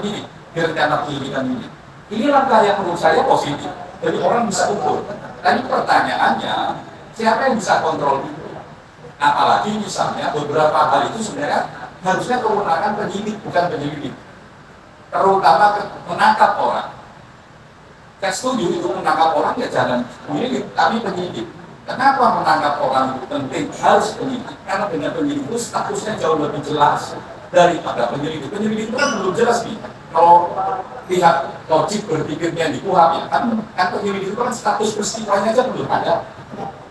penyidik di rencana penyelidikan ini? Ini langkah yang menurut saya positif. Jadi orang bisa ukur. Tapi pertanyaannya, siapa yang bisa kontrol itu? Apalagi misalnya beberapa hal itu sebenarnya harusnya kewenangan penyidik, bukan penyelidik. Terutama menangkap orang. Saya setuju itu menangkap orang ya jangan penyelidik, tapi penyidik. Kenapa menangkap orang itu penting? Harus penyidik. Karena dengan penyidik itu statusnya jauh lebih jelas daripada penyelidik. Penyelidik itu kan belum jelas nih. Kalau pihak logik berpikirnya di kuhap ya, kan penyelidik itu kan status peristiwanya aja belum ada.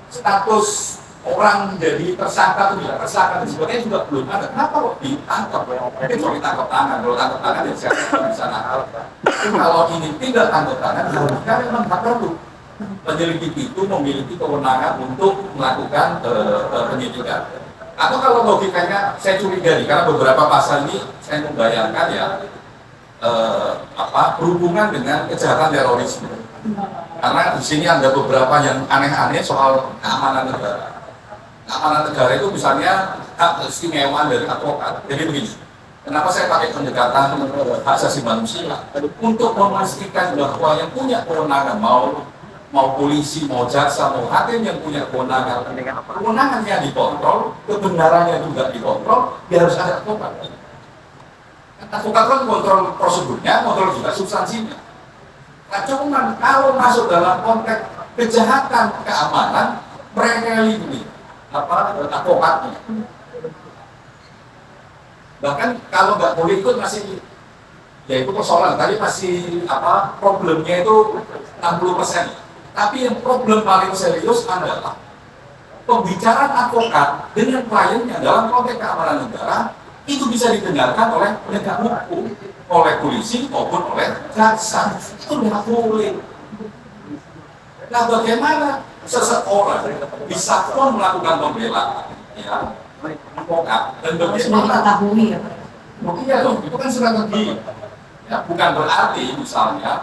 Status orang jadi tersangka atau tidak tersangka dan sebagainya juga belum ada. Kenapa kok ditangkap? Mungkin kalau ditangkap tangan, kalau tangkap tangan ya siapa bisa nangkap. Kalau ini tidak tangkap tangan, harusnya memang tak perlu. Penyelidik itu memiliki kewenangan untuk melakukan penyidikan. Atau kalau logikanya saya curigai, karena beberapa pasal ini saya membayangkan ya, berhubungan dengan kejahatan terorisme. Karena di sini ada beberapa yang aneh-aneh soal keamanan negara. Keamanan negara itu misalnya hak keistimewaan dari advokat. Jadi begini, kenapa saya pakai pendekatan hak asasi manusia? Untuk memastikan bahwa yang punya kewenangan mau polisi, mau jaksa, mau hakim yang punya kewenangan, kewenangannya dikontrol, kebenarannya juga dikontrol, dia harus ada advokat. Advokat kan kontrol prosedurnya, kontrol juga substansinya. Nah, cuman kalau masuk dalam konteks kejahatan keamanan, mereka ini advokatnya. Bahkan kalau nggak boleh ikut masih, ya itu persoalan. Tadi masih problemnya itu 60%. Tapi yang problem paling serius adalah pembicaraan advokat dengan kliennya dalam konteks keamanan negara itu bisa didengarkan oleh penegak hukum, oleh polisi maupun oleh jaksa. Itu nggak boleh. Nah, bagaimana seseorang bisa pun melakukan pembelaan, ya, advokat, dan Sudah bagaimana? diketahui ya. Iya loh, itu kan strategi. Ya, bukan berarti misalnya,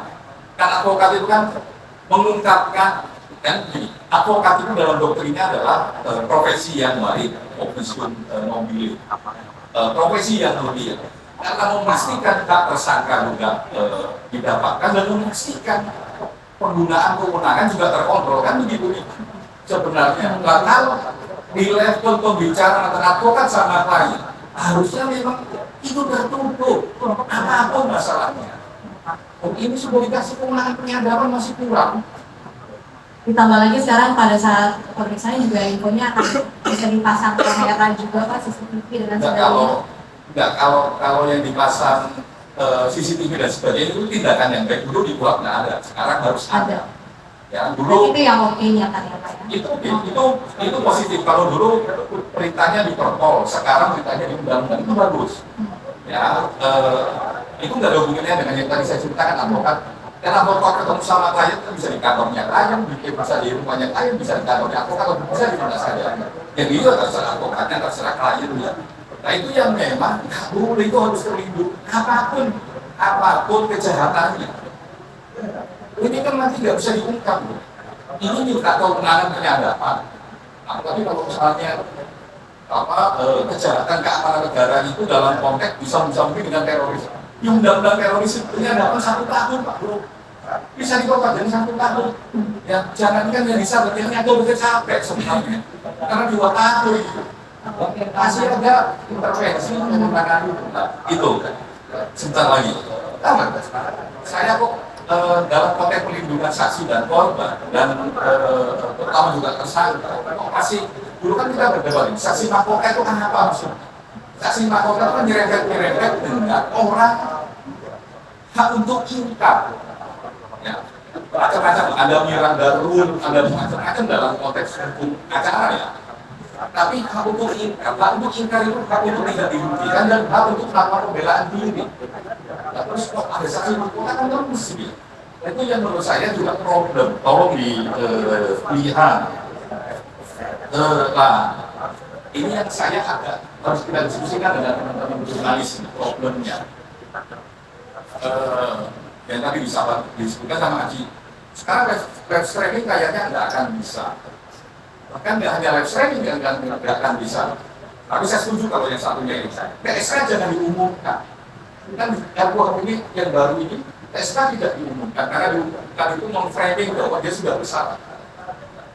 kan advokat itu kan mengungkapkan, kan advokat itu dalam doktrinnya adalah profesi yang baik, opsium nobile, profesi yang mulia, karena memastikan hak tersangka juga didapatkan dan memastikan penggunaan kewenangan juga terkontrol, kan begitu nih sebenarnya. Nah, kalau di level pembicaraan antara advokat sama klien, harusnya memang itu tertutup apapun masalahnya. Ini sudah dikasih kewenangan penyadapan masih kurang. Ditambah lagi sekarang pada saat pemeriksaan juga infonya akan bisa dipasang kamera juga Pak, CCTV dan sebagainya. Kalau yang dipasang CCTV dan sebagainya itu tindakan yang baik. Dulu di Kuhap nggak ada, sekarang harus ada. Ya, dulu itu yang oke-nya kan ya Pak ya? itu positif. Kalau dulu perintahnya di Perpol, sekarang perintahnya di undang-undang, itu bagus. Ya, itu nggak ada hubungannya dengan yang tadi saya ceritakan advokat. Karena advokat ketemu sama klien kan bisa di kantornya klien, bisa di rumahnya klien, bisa di kantornya advokat, bisa di mana saja. Yang itu terserah advokatnya, terserah kliennya. Nah, itu yang memang nggak boleh, itu harus terlindung apapun kejahatannya. Ini kan nanti nggak bisa diungkap. Ini juga kewenangan penyadapan. Nah, tapi kalau misalnya kejahatan keamanan negara itu dalam konteks bisa mungkin dengan teroris. Di undang-undang teroris itu penyadapan 1 tahun, Pak Bro. Bisa diperpanjang 1 tahun. Ya, jangankan yang bisa berarti agak betul capek sebenarnya. Karena 2 tahun. Masih ada intervensi menangani itu. Sebentar lagi. Saya kok dalam konteks pelindungan saksi dan korban dan terutama juga tersangka, masih dulu kan kita berdebat saksi mahkota itu kan apa maksudnya? Saksi mahkota kan nyerempet dengan orang hak untuk ingkar, ya, macam-macam, ada Miranda Rule, ada macam-macam dalam konteks hukum acara ya. Tapi hak untuk ingkar itu hak untuk tidak dibuktikan dan hak untuk melakukan pembelaan diri. Nah, terus kok ada saksi mahkota kan mesti. Itu yang menurut saya juga problem. Tolong dilihat. Ini yang saya agak harus kita diskusikan dengan teman-teman jurnalis problemnya. Yang tadi bisa disebutkan sama Aji. Sekarang web streaming kayaknya nggak akan bisa. Bahkan nggak hanya live streaming yang nggak akan bisa. Tapi saya setuju kalau yang satunya ini. PSK jangan diumumkan. Kan RKUHP ini yang baru ini PSK tidak diumumkan karena diumumkan itu memframing bahwa dia sudah bersalah.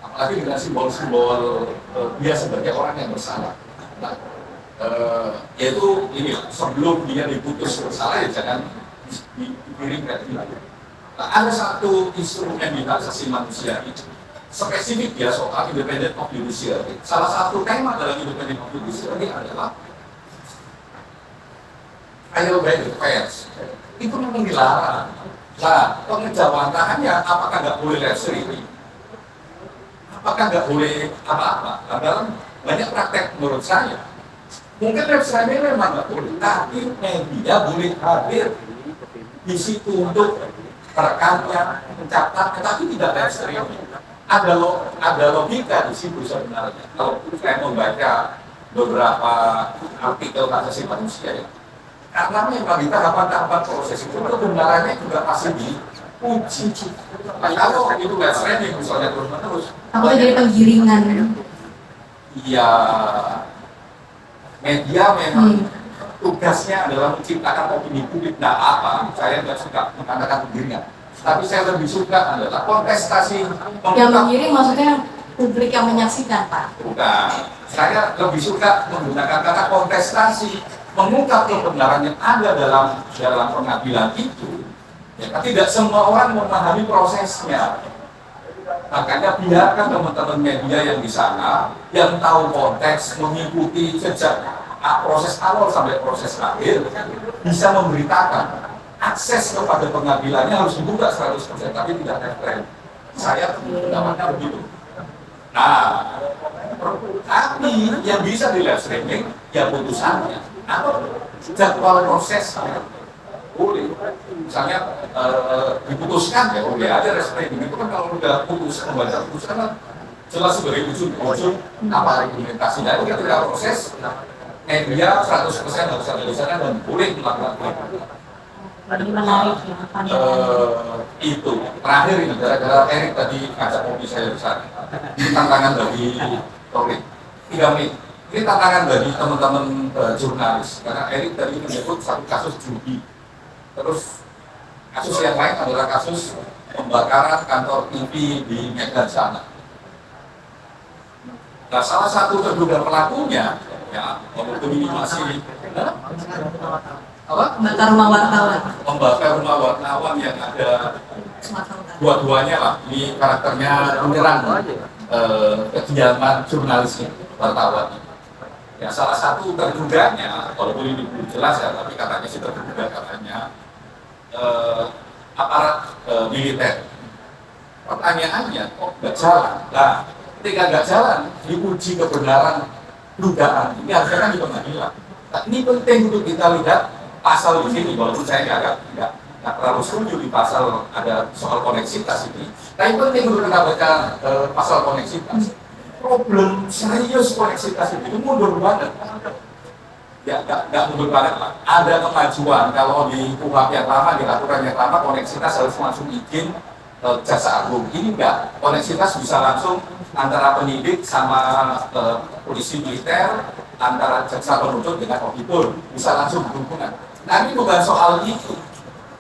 Apalagi dengan simbol-simbol dia sebagai orang yang bersalah. Nah, yaitu ini sebelum dia diputus bersalah ya jangan dikirim ke dia. Nah, ada satu instrumen di hak asasi manusia itu spesifik ya soal independent of judiciary. Salah satu tema dalam independent of judiciary adalah trial by the pers. Itu memang dilarang. Nah, pengejawantahannya apakah nggak boleh live streaming? Apakah nggak boleh apa-apa? Dalam banyak praktek menurut saya. Mungkin live streaming memang nggak boleh, tapi media boleh hadir di situ untuk merekamnya, mencatat, tetapi tidak live streaming. Ada logika di situ sebenarnya. Kalau saya membaca beberapa artikel hak asasi manusia ya, Karena memang di tahapan-tahapan proses itu kebenarannya juga masih diuji. Nah, kalau itu nggak training misalnya terus-menerus, Aku jadi penggiringan. ya media memang tugasnya adalah menciptakan opini publik. Nah apa? Saya nggak suka mengatakan penggiringan, tapi saya lebih suka adalah kontestasi Yang menggiring maksudnya publik yang menyaksikan, Pak. Bukan. Saya lebih suka menggunakan kata kontestasi, mengungkap kebenaran yang ada dalam pengadilan itu. Ya, tidak semua orang memahami prosesnya. Makanya biarkan teman-teman media yang di sana, yang tahu konteks, mengikuti sejak proses awal sampai proses akhir, bisa memberitakan. Akses kepada pengadilannya harus dibuka 100%, tapi tidak referensi. Saya pendapatnya begitu. Nah, tapi yang bisa di live streaming, ya putusannya, atau jadwal prosesnya. Boleh, misalnya diputuskan ya, boleh ada live streaming. Itu kan kalau udah putus, membaca putusan kan jelas dari ujung apa argumentasinya. Itu ketika proses, media 100% harus ada di sana dan boleh melakukan itu. Jadi menarik ya, Itu terakhir ini gara-gara Erik tadi ngajak kopi saya di sana. Ini tantangan bagi Tori 3 Mei. Ini tantangan bagi teman-teman jurnalis karena Erik tadi menyebut satu kasus judi. Terus kasus yang lain adalah kasus pembakaran kantor TV di Medan sana. Nah, salah satu terduga pelakunya ya meminimasi Membakar rumah wartawan. Membakar rumah wartawan yang ada Sumatera Utara. dua-duanya lah. Ini karakternya menyerang kediaman jurnalisnya wartawan. Ya salah satu terduganya, walaupun ini belum jelas ya, tapi katanya sih terduga katanya aparat militer. Pertanyaannya kok nggak jalan? Nah, ketika nggak jalan, diuji kebenaran dugaan ini harusnya kan di pengadilan. Nah, ini penting untuk kita lihat pasal di sini, walaupun saya nggak terlalu setuju di pasal ada soal koneksitas ini. Tapi penting untuk kita baca pasal koneksitas. Problem serius koneksitas itu mundur banget. Ya, nggak mundur banget lah. Ada kemajuan kalau di KUHP yang lama, di aturan yang lama, koneksitas harus langsung izin jaksa agung. Ini enggak, koneksitas bisa langsung antara penyidik sama polisi militer, antara jaksa penuntut dengan auditor, bisa langsung berhubungan. Nah ini bukan soal itu.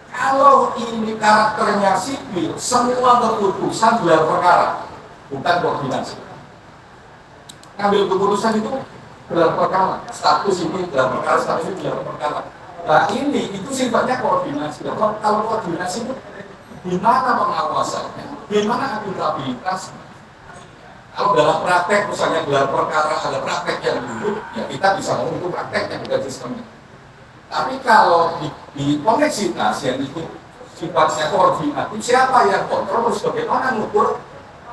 Kalau ini karakternya sipil, semua keputusan gelar perkara, bukan koordinasi. Ngambil keputusan itu gelar perkara, status ini gelar perkara, status ini gelar perkara. Nah ini itu sifatnya koordinasi. Kalau koordinasi itu di mana pengawasannya, di mana akuntabilitas. Kalau dalam praktek misalnya gelar perkara ada praktek yang dulu, ya kita bisa ngomong itu prakteknya bukan sistemnya. Tapi kalau di koneksitas yang itu sifatnya koordinatif, siapa yang kontrol, terus bagaimana mengukur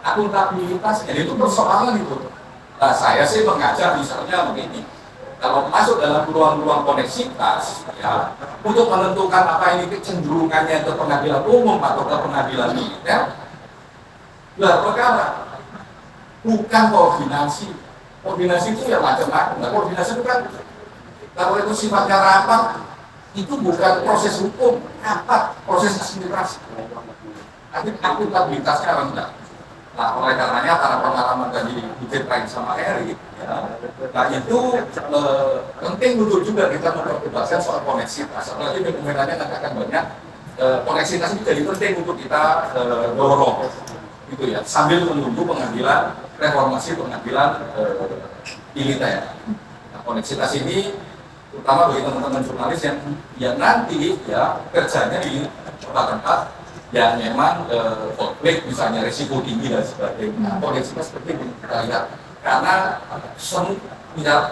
akuntabilitasnya, itu persoalan itu. Nah, saya sih mengajar misalnya begini, kalau masuk dalam ruang-ruang koneksitas, ya, untuk menentukan apa ini kecenderungannya ke pengadilan umum atau ke pengadilan militer, gelar perkara, bukan koordinasi. Koordinasi itu ya macam-macam. Nah, koordinasi itu kan kalau itu sifatnya rapat, itu bukan proses hukum, rapat, proses administrasi. Tapi akuntabilitasnya rendah. Nah, oleh karenanya karena pengalaman tadi diceritain sama Erik, ya, nah itu penting untuk juga kita memperdebatkan soal koneksitas. Apalagi dokumennya nanti akan banyak koneksitas itu jadi penting untuk kita dorong, gitu ya. Sambil menunggu pengadilan reformasi pengadilan militer. Nah, koneksitas ini terutama bagi teman-teman jurnalis yang nanti ya kerjanya di tempat-tempat yang memang konflik, misalnya risiko tinggi dan sebagainya. Koneksitas penting kita lihat karena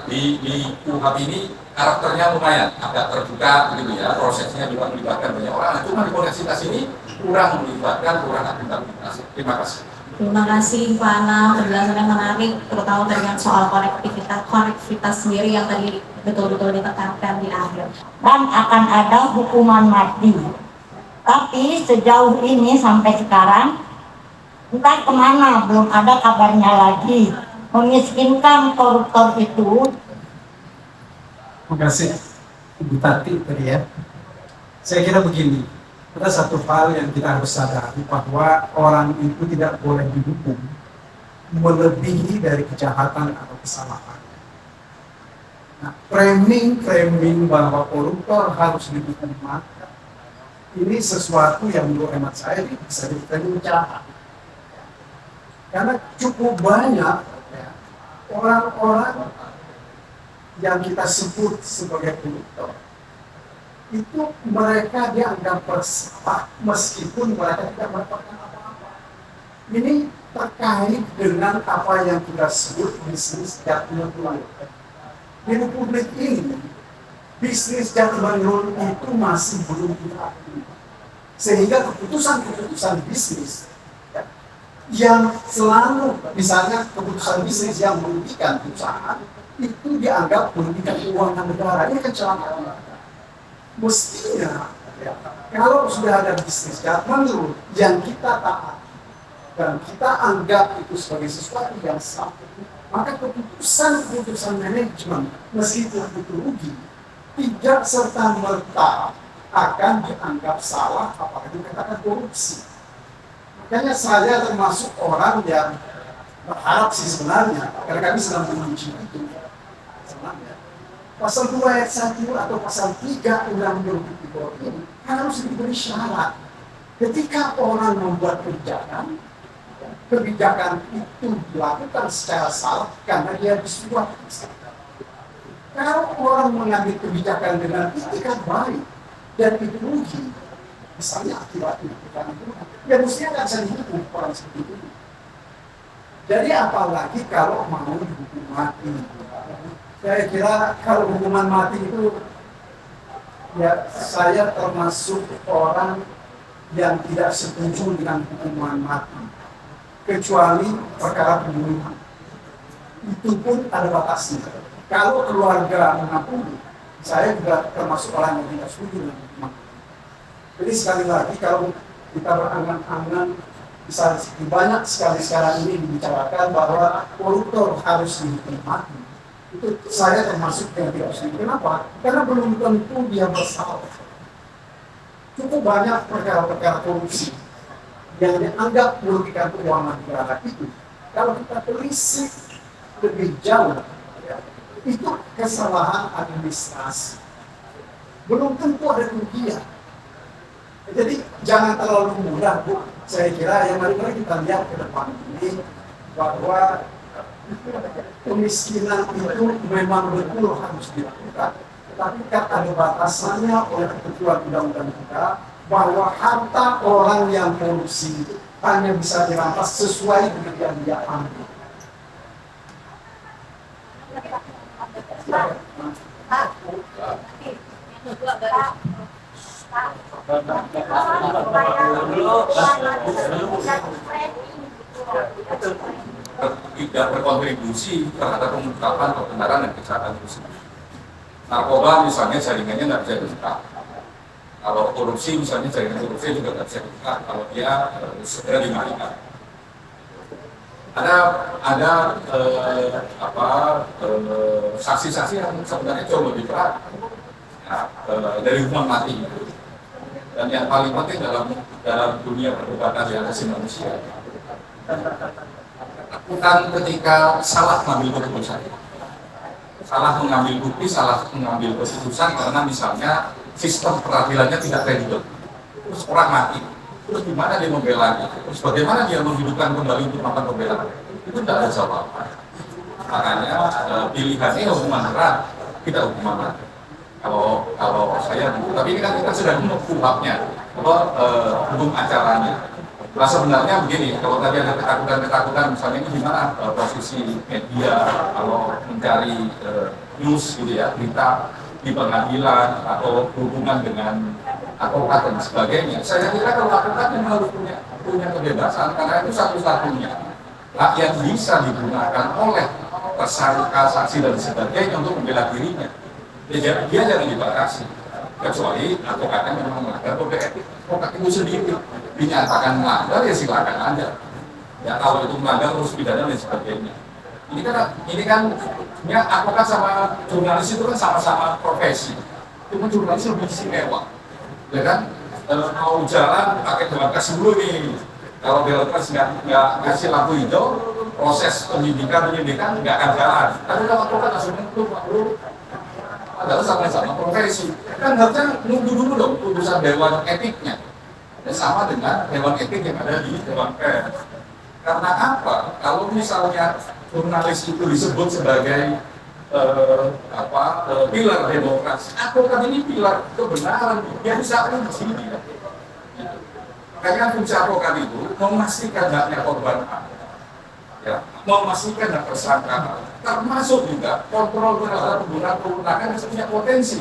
di KUHP ini karakternya lumayan agak terbuka begitu ya, prosesnya juga melibatkan banyak orang. Cuma di koneksitas ini kurang melibatkan, kurang akuntabilitas. Terima kasih. Terima kasih Pak Anam, penjelasannya menarik, terutama dengan soal konektivitas sendiri yang tadi betul-betul ditekankan di akhir. Dan akan ada hukuman mati. Tapi sejauh ini sampai sekarang, entah kemana belum ada kabarnya lagi. Memiskinkan koruptor itu. Terima kasih. Ibu Tati tadi ya. Saya kira begini, ada satu hal yang kita harus sadari bahwa orang itu tidak boleh dihukum melebihi dari kejahatan atau kesalahan. Nah, framing bahwa koruptor harus dihukum mati ini sesuatu yang menurut hemat saya bisa diframing jahat. Karena cukup banyak ya, orang-orang yang kita sebut sebagai koruptor itu mereka dianggap bersalah meskipun mereka tidak mendapatkan apa-apa. Ini terkait dengan apa yang kita sebut bisnis judgment rule. Di republik ini, bisnis judgment rule itu masih belum diakui. Sehingga keputusan-keputusan bisnis ya, yang selalu, misalnya keputusan bisnis yang merugikan perusahaan, itu dianggap merugikan keuangan negara. Ini kecelakaan. Mestinya, ya, kalau sudah ada bisnis judgment rule yang kita taat dan kita anggap itu sebagai sesuatu yang sah, maka keputusan manajemen meskipun itu rugi tidak serta merta akan dianggap salah, apalagi dikatakan korupsi. Makanya saya termasuk orang yang berharap sih sebenarnya, karena kami sedang menguji itu sebenarnya. Pasal 2 ayat 1 atau pasal 3 Undang-Undang Tipikor ini harus diberi syarat. Ketika orang membuat kebijakan itu dilakukan secara salah karena dia disuap. Kalau orang mengambil kebijakan dengan itikat baik dan itu rugi, misalnya akibatnya ya mestinya nggak bisa dihukum orang seperti itu. Jadi apalagi kalau mau dihukum mati. Saya kira kalau hukuman mati itu, ya saya termasuk orang yang tidak setuju dengan hukuman mati. Kecuali perkara pembunuhan. Itu pun ada batasnya. Kalau keluarga mengampuni, saya juga termasuk orang yang tidak setuju dengan hukuman mati. Jadi sekali lagi kalau kita berangan-angan, misalnya banyak sekali sekarang ini dibicarakan bahwa koruptor harus dihukum mati. Itu saya termasuk yang tidak setuju. Kenapa? Karena belum tentu dia bersalah. Cukup banyak perkara-perkara korupsi yang dianggap merugikan keuangan negara itu. Kalau kita telisik lebih jauh, ya, itu kesalahan administrasi. Belum tentu ada kerugian. Jadi jangan terlalu mudah, Bu. Saya kira yang mari kita lihat ke depan ini bahwa kemiskinan itu memang betul harus dilakukan, tapi kan ada batasannya oleh ketentuan undang-undang kita bahwa harta orang yang korupsi itu hanya bisa dirampas sesuai dengan yang dia ambil. Tidak berkontribusi terhadap pengungkapan kebenaran dan kejahatan itu sendiri. Narkoba misalnya jaringannya nggak bisa diungkap. Kalau korupsi misalnya jaringan korupsi juga nggak bisa diungkap kalau dia segera dimatikan. Ada saksi-saksi yang sebenarnya jauh lebih berat ya, dari hukuman mati. Dan yang paling penting dalam dunia perdebatan di asasi manusia, bukan ketika salah mengambil keputusan, salah mengambil bukti, salah mengambil keputusan karena misalnya sistem peradilannya tidak kredibel, terus orang mati, terus gimana dia membela, terus bagaimana dia menghidupkan kembali untuk melakukan pembelaan, itu tidak ada jawaban. Makanya pilihannya hukuman berat, tidak hukuman mati. Kalau saya, tapi ini kan kita sudah mengukuhnya, hukum acaranya. Nah sebenarnya begini, kalau tadi ada ketakutan misalnya ini gimana posisi media kalau mencari news gitu ya, berita di pengadilan atau hubungan dengan advokat dan sebagainya. Saya kira kalau advokat memang harus punya kebebasan karena itu satu-satunya hak yang bisa digunakan oleh tersangka, saksi dan sebagainya untuk membela dirinya. Dia jangan dibatasi, kecuali advokatnya memang melanggar kode etik. Advokat itu sendiri dinyatakan melanggar ya silakan aja. Ya kalau itu melanggar terus pidana dan sebagainya. Ini kan ya advokat sama jurnalis itu kan sama-sama profesi. Cuma jurnalis lebih istimewa, ya kan? Mau jalan pakai berkas dulu nih. Kalau berkas nggak ngasih lampu hijau, proses penyidikan nggak akan jalan. Tapi kalau advokat langsung itu Pak Bro, adalah sama-sama profesi. Kan harusnya nunggu dulu dong putusan dewan etiknya. Dan sama dengan dewan etik yang ada di dewan pers. Karena apa? Kalau misalnya jurnalis itu disebut sebagai pilar demokrasi, advokat ini pilar kebenaran, dia bisa uji. Makanya fungsi advokat itu memastikan haknya korban, ya, memastikan hak tersangka, termasuk juga kontrol terhadap penggunaan kewenangan yang punya potensi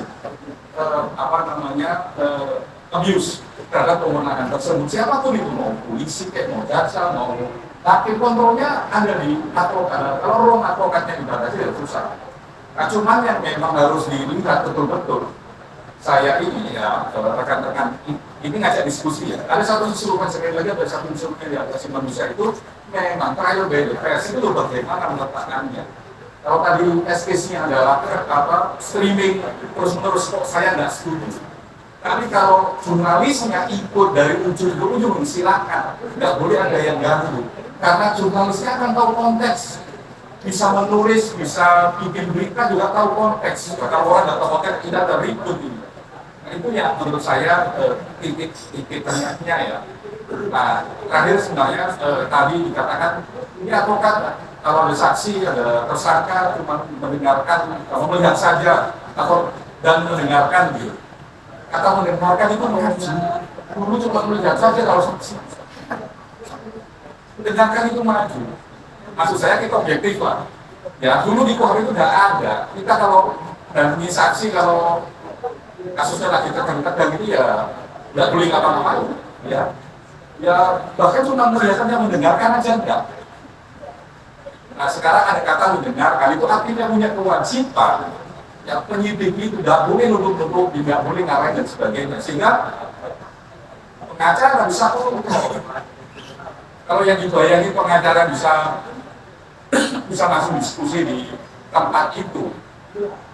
abuse terhadap kewenangan tersebut. Siapapun itu, mau polisi, mau jaksa, mau hakim, kontrolnya ada di advokat. Kalau ruang advokatnya dibatasi, ya susah. Nah, cuman yang memang harus dilihat betul-betul, saya ini ya, rekan-rekan ini ngajak diskusi ya. Ada satu instrumen, sekali lagi ada satu instrumen di asasi manusia itu memang trial by the press itu bagaimana meletakkannya. Kalau tadi case-nya adalah streaming terus-menerus, kok saya nggak setuju. Tapi kalau jurnalisnya ikut dari ujung ke ujung, silakan, nggak boleh ada yang ganggu. Karena jurnalisnya akan tahu konteks, bisa menulis, bisa bikin berita juga tahu konteks. Kalau orang nggak tahu konteks, tidak ada ribut ini. Nah, itu ya menurut saya titik tengahnya ya. Nah, terakhir sebenarnya tadi dikatakan ini advokat kalau ada saksi, ada tersangka cuma mendengarkan, kalau melihat saja atau dan mendengarkan gitu. Kata mendengarkan itu mengaji. Dulu cuma melihat saja kalau saksi. Mendengarkan itu maju. Maksud saya kita objektif lah. Ya dulu di Polri itu tidak ada. Kita kalau dampingi saksi kalau kasusnya lagi tegang-tegang gitu ya nggak boleh ngapa-ngapain. Ya bahkan cuma melihatnya mendengarkan aja enggak. Nah sekarang ada kata mendengarkan itu artinya punya kewajiban. Ya penyidik itu tidak boleh nuduh-nuduh, tidak boleh ngarahin dan sebagainya. Sehingga pengacara bisa kontrol. Kalau yang dibayangin pengacara bisa langsung diskusi di tempat itu,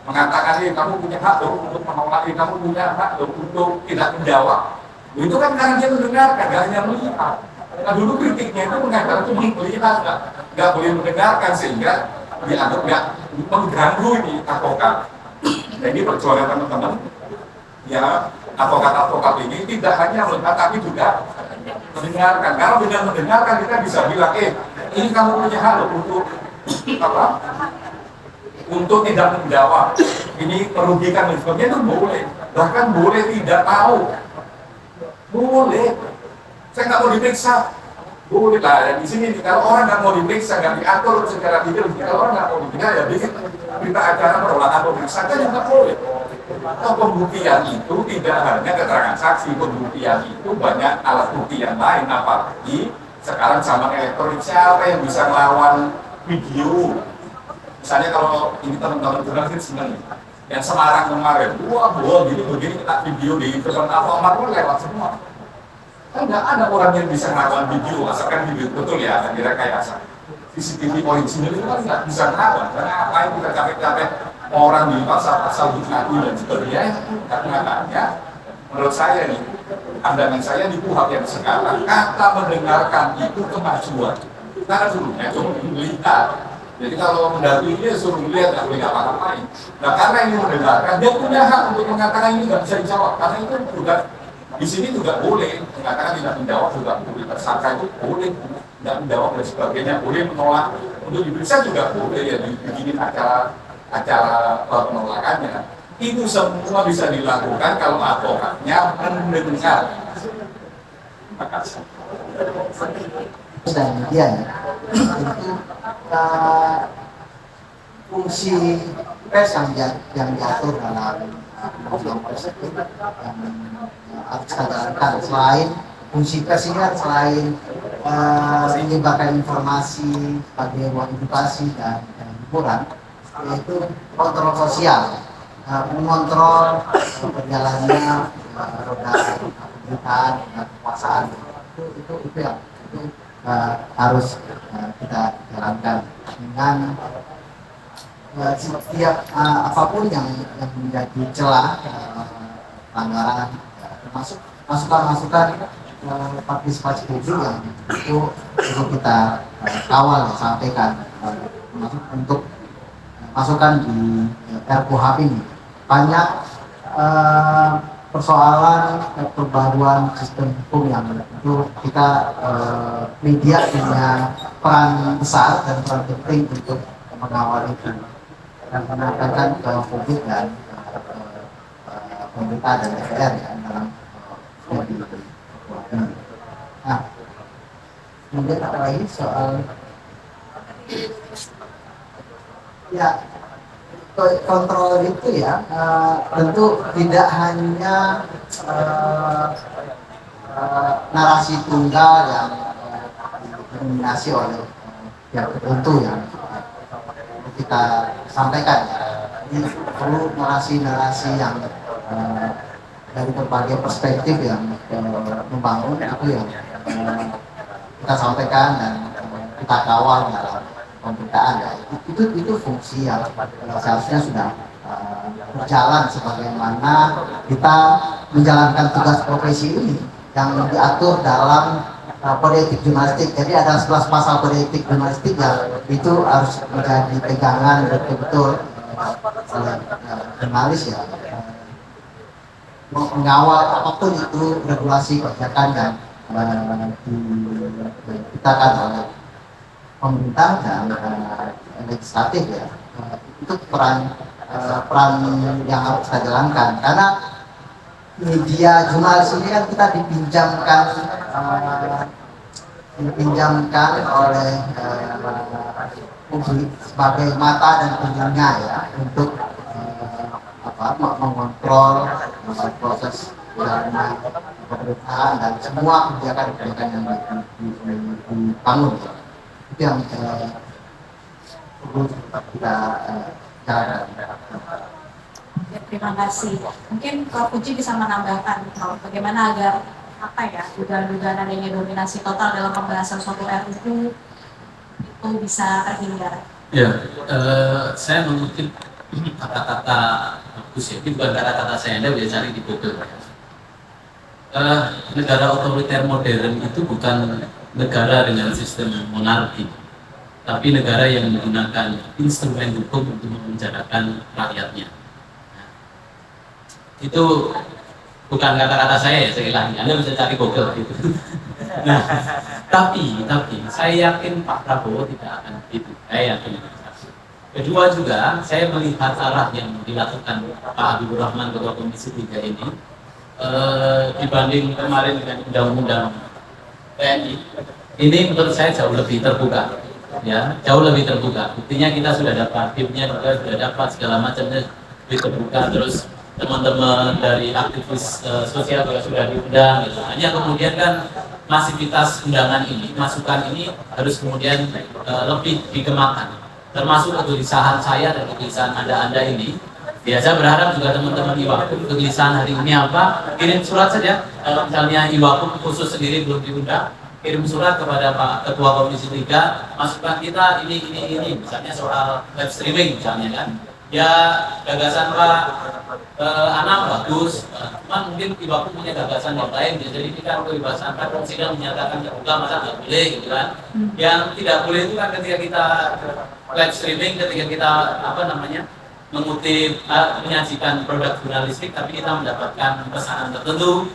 mengatakan kamu punya hak untuk menolak, kamu punya hak untuk tidak menjawab. Itu kan karena dia mendengarkan, nggak hanya melihat. Nah dulu kritiknya itu pengacara itu melihat, nggak boleh mendengarkan sehingga dianggap nggak mengganggu ini advokat. Nah ini perjuangan teman-teman. Ya advokat-advokat ini tidak hanya melihat tapi juga mendengarkan. Kalau dengan mendengarkan kita bisa bilang, ini kamu punya hak untuk apa? Untuk tidak menjawab. Ini merugikan dan sebagainya itu boleh. Bahkan boleh tidak tahu. Boleh. Saya nggak mau diperiksa. Boleh lah. Di sini kalau orang nggak mau diperiksa, nggak diatur secara detail. Kalau orang nggak mau diperiksa, ya bikin berita acara perolahan pemeriksaan kan nggak boleh. Atau pembuktian itu tidak hanya keterangan saksi, pembuktian itu banyak alat bukti yang lain, apalagi sekarang zaman elektronik, siapa yang bisa melawan video? Misalnya kalau ini teman-teman jurnalis senang yang Semarang kemarin, wah begini kita video di depan Alfamart lewat semua. Kan nggak ada orang yang bisa melawan video, asalkan video betul ya, kira kayak CCTV original itu kan nggak bisa melawan. Karena apa yang kita capek-capek orang di pasar-pasar ngaku dan sebagainya, katanya menurut saya nih, pandangan saya di KUHP yang sekarang, kata mendengarkan itu kemajuan. Karena dulunya cuma melihat. Jadi kalau mendaki dia suruh lihat, nggak boleh ngapa-ngapain. Nah karena ini mendengarkan, dia punya hak untuk mengatakan ini nggak bisa dijawab. Karena itu juga di sini juga boleh mengatakan tidak menjawab, juga boleh tersangka itu boleh tidak menjawab dan sebagainya, boleh menolak untuk diperiksa juga boleh ya dibikin acara penolakannya. Itu semua bisa dilakukan kalau advokatnya mendengar. Terima kasih. Dan demikian itu fungsi pers yang diatur dalam undang-undang pers itu yang harus kita jalankan. Selain fungsi pers ini kan selain menyebarkan informasi sebagai edukasi dan hiburan, yaitu kontrol sosial, mengontrol berjalannya roda pemerintahan dan kekuasaan. Itu yang harus kita jalankan dengan setiap apapun yang menjadi celah pelanggaran, ya, termasuk masukan-masukan partisipasi publik yang itu perlu kita kawal ya, sampaikan termasuk untuk masukan di RKUHP ini. Banyak persoalan perbaruan sistem hukum yang itu kita media punya peran besar dan peran penting untuk mengawal itu dan menyampaikan ke publik dan pemerintah dan DPR ya dalam studi itu. Nah, kemudian apa lagi soal ya kontrol itu ya tentu tidak hanya narasi tunggal yang didominasi oleh pihak tertentu yang kita sampaikan ya. Ini perlu narasi-narasi yang dari berbagai perspektif yang membangun itu yang kita sampaikan dan kita kawal dalam pemberitaan ya. Itu fungsi yang seharusnya sudah berjalan sebagaimana kita menjalankan tugas profesi ini yang diatur dalam kode etik jurnalistik. Jadi ada 11 pasal kode etik jurnalistik yang itu harus menjadi pegangan betul-betul oleh jurnalis ya, mengawal apapun itu regulasi kebijakan yang diciptakan oleh pemerintah dan legislatif ya. Itu peran yang harus kita jalankan karena media jurnalis ini kan kita dipinjamkan oleh publik sebagai mata dan telinga ya untuk mengontrol proses jalannya pemerintahan dan semua kebijakan yang dibangun. Itu yang perlu kita jalankan. Ya, terima kasih. Mungkin Prof. Puji bisa menambahkan bagaimana agar dugaan-dugaan adanya dominasi total dalam pembahasan suatu RUU itu bisa terhindar. Ya, saya mengutip kata-kata Gus ya, bukan kata-kata saya, Anda bisa cari di Google. Negara otoriter modern itu bukan negara dengan sistem monarki, tapi negara yang menggunakan instrumen hukum untuk memenjarakan rakyatnya. Itu bukan kata-kata saya ya, sekali lagi Anda bisa cari Google gitu. Nah, tapi saya yakin Pak Prabowo tidak akan begitu. Saya yakin. Kedua juga, saya melihat arah yang dilakukan Pak Habibur Rahman Ketua Komisi 3 ini dibanding kemarin dengan Undang-Undang TNI, ini menurut saya jauh lebih terbuka. Ya, jauh lebih terbuka. Buktinya kita sudah dapat, timnya juga sudah dapat, segala macamnya lebih terbuka. Terus teman-teman dari aktivis sosial juga sudah diundang gitu. Hanya kemudian kan masivitas undangan ini, masukan ini harus kemudian lebih dikembangkan, termasuk kegelisahan saya dan kegelisahan anda ini. Biasa berharap juga teman-teman Iwakum kegelisahan hari ini apa, kirim surat saja. Kalau misalnya Iwakum khusus sendiri belum diundang, kirim surat kepada Pak Ketua Komisi 3, masukan kita ini misalnya soal web streaming misalnya kan. Ya gagasan Pak Anam bagus, cuman mungkin Iwakum punya gagasan yang lain, jadi kita kebebasan kan sidang menyatakan terbuka, masa nggak boleh gitu kan. Yang tidak boleh itu kan ketika kita live streaming, ketika kita mengutip, menyajikan produk jurnalistik, tapi kita mendapatkan pesanan tertentu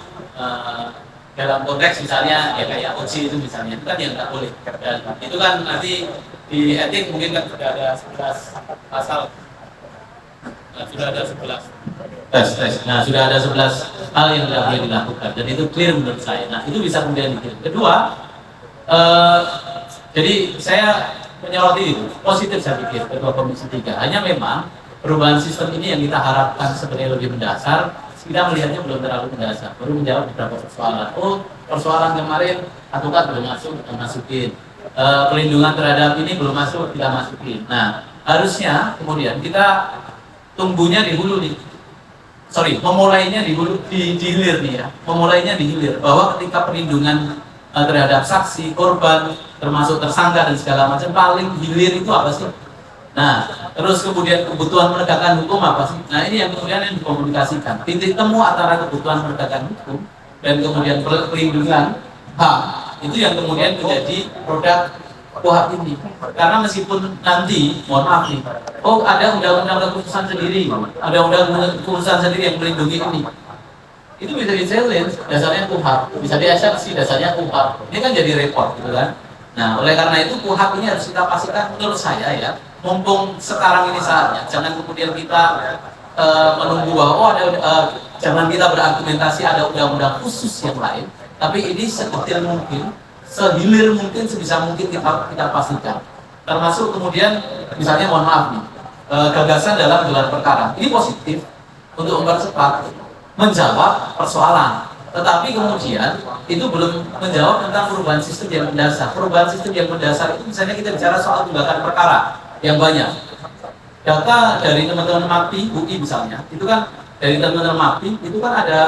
dalam konteks misalnya ya kayak OC itu misalnya, itu kan yang nggak boleh. Dan itu kan nanti di etik mungkin kan sudah ada 11 pasal. Sudah ada 11 tes. Nah, sudah ada 11 hal yang tidak boleh dilakukan dan itu clear menurut saya. Nah, itu bisa kemudian dikirim. Kedua, jadi saya menyoroti itu positif, saya pikir Ketua Komisi 3. Hanya memang perubahan sistem ini yang kita harapkan sebenarnya lebih mendasar. Kita melihatnya belum terlalu mendasar, baru menjawab beberapa persoalan. Persoalan kemarin advokat belum masuk, kita masukin. Perlindungan terhadap ini belum masuk, kita masukin. Nah, harusnya kemudian kita tumbuhnya di hulu nih, memulainya di hulu, di hilir nih ya, memulainya di hilir, bahwa ketika perlindungan terhadap saksi, korban, termasuk tersangka dan segala macam, paling hilir itu apa sih? Nah, terus kemudian kebutuhan penegakan hukum apa sih? Nah, ini yang kemudian yang dikomunikasikan. Titik temu antara kebutuhan penegakan hukum dan kemudian perlindungan HAM itu yang kemudian menjadi produk KUHP ini. Karena meskipun nanti, mohon maaf nih, oh ada undang-undang kekhususan sendiri, ada undang-undang kekhususan sendiri yang melindungi ini. Itu bisa di-challenge, dasarnya KUHP, bisa di-assersi, dasarnya KUHP. Ini kan jadi repot gitu kan. Nah, oleh karena itu KUHP ini harus kita pastikan, menurut saya ya, mumpung sekarang ini saatnya, jangan kemudian kita menunggu bahwa jangan kita berargumentasi ada undang-undang khusus yang lain, tapi ini sedetil mungkin, sehilir mungkin, sebisa mungkin kita pastikan. Termasuk kemudian, misalnya mohon maaf nih, gagasan dalam gelar perkara, ini positif untuk mempercepat menjawab persoalan. Tetapi kemudian itu belum menjawab tentang perubahan sistem yang mendasar. Perubahan sistem yang mendasar itu misalnya kita bicara soal tunggakan perkara yang banyak. Data dari teman-teman MAPI, UI misalnya, itu kan dari teman-teman MAPI itu kan ada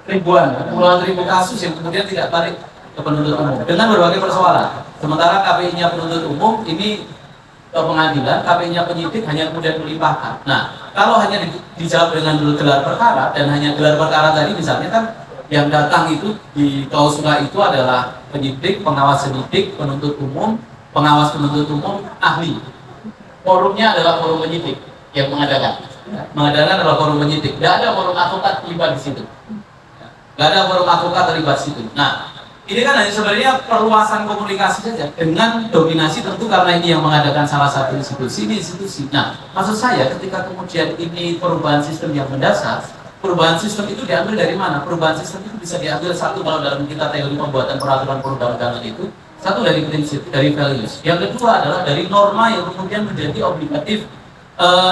ribuan, puluhan ribu kasus yang kemudian tidak balik ke penuntut umum dengan berbagai persoalan. Sementara KPI-nya penuntut umum ini ke pengadilan, KPI-nya penyidik hanya kemudian melimpahkan. Nah, kalau hanya dijawab dengan gelar perkara dan hanya gelar perkara tadi misalnya kan yang datang itu di klausula itu adalah penyidik, pengawas penyidik, penuntut umum, pengawas penuntut umum, ahli. Forumnya adalah forum penyidik yang mengadakan. Mengadakan adalah forum penyidik. Tidak ada forum advokat terlibat di situ. Tidak ada forum advokat terlibat di situ. Nah, ini kan hanya sebenarnya perluasan komunikasi saja dengan dominasi tentu karena ini yang mengadakan salah satu institusi, ini institusi. Nah, maksud saya ketika kemudian ini perubahan sistem yang mendasar, perubahan sistem itu diambil dari mana? Perubahan sistem itu bisa diambil satu kalau dalam kita teori pembuatan peraturan perundang-undangan itu, satu dari prinsip, dari values. Yang kedua adalah dari norma yang kemudian menjadi obligatif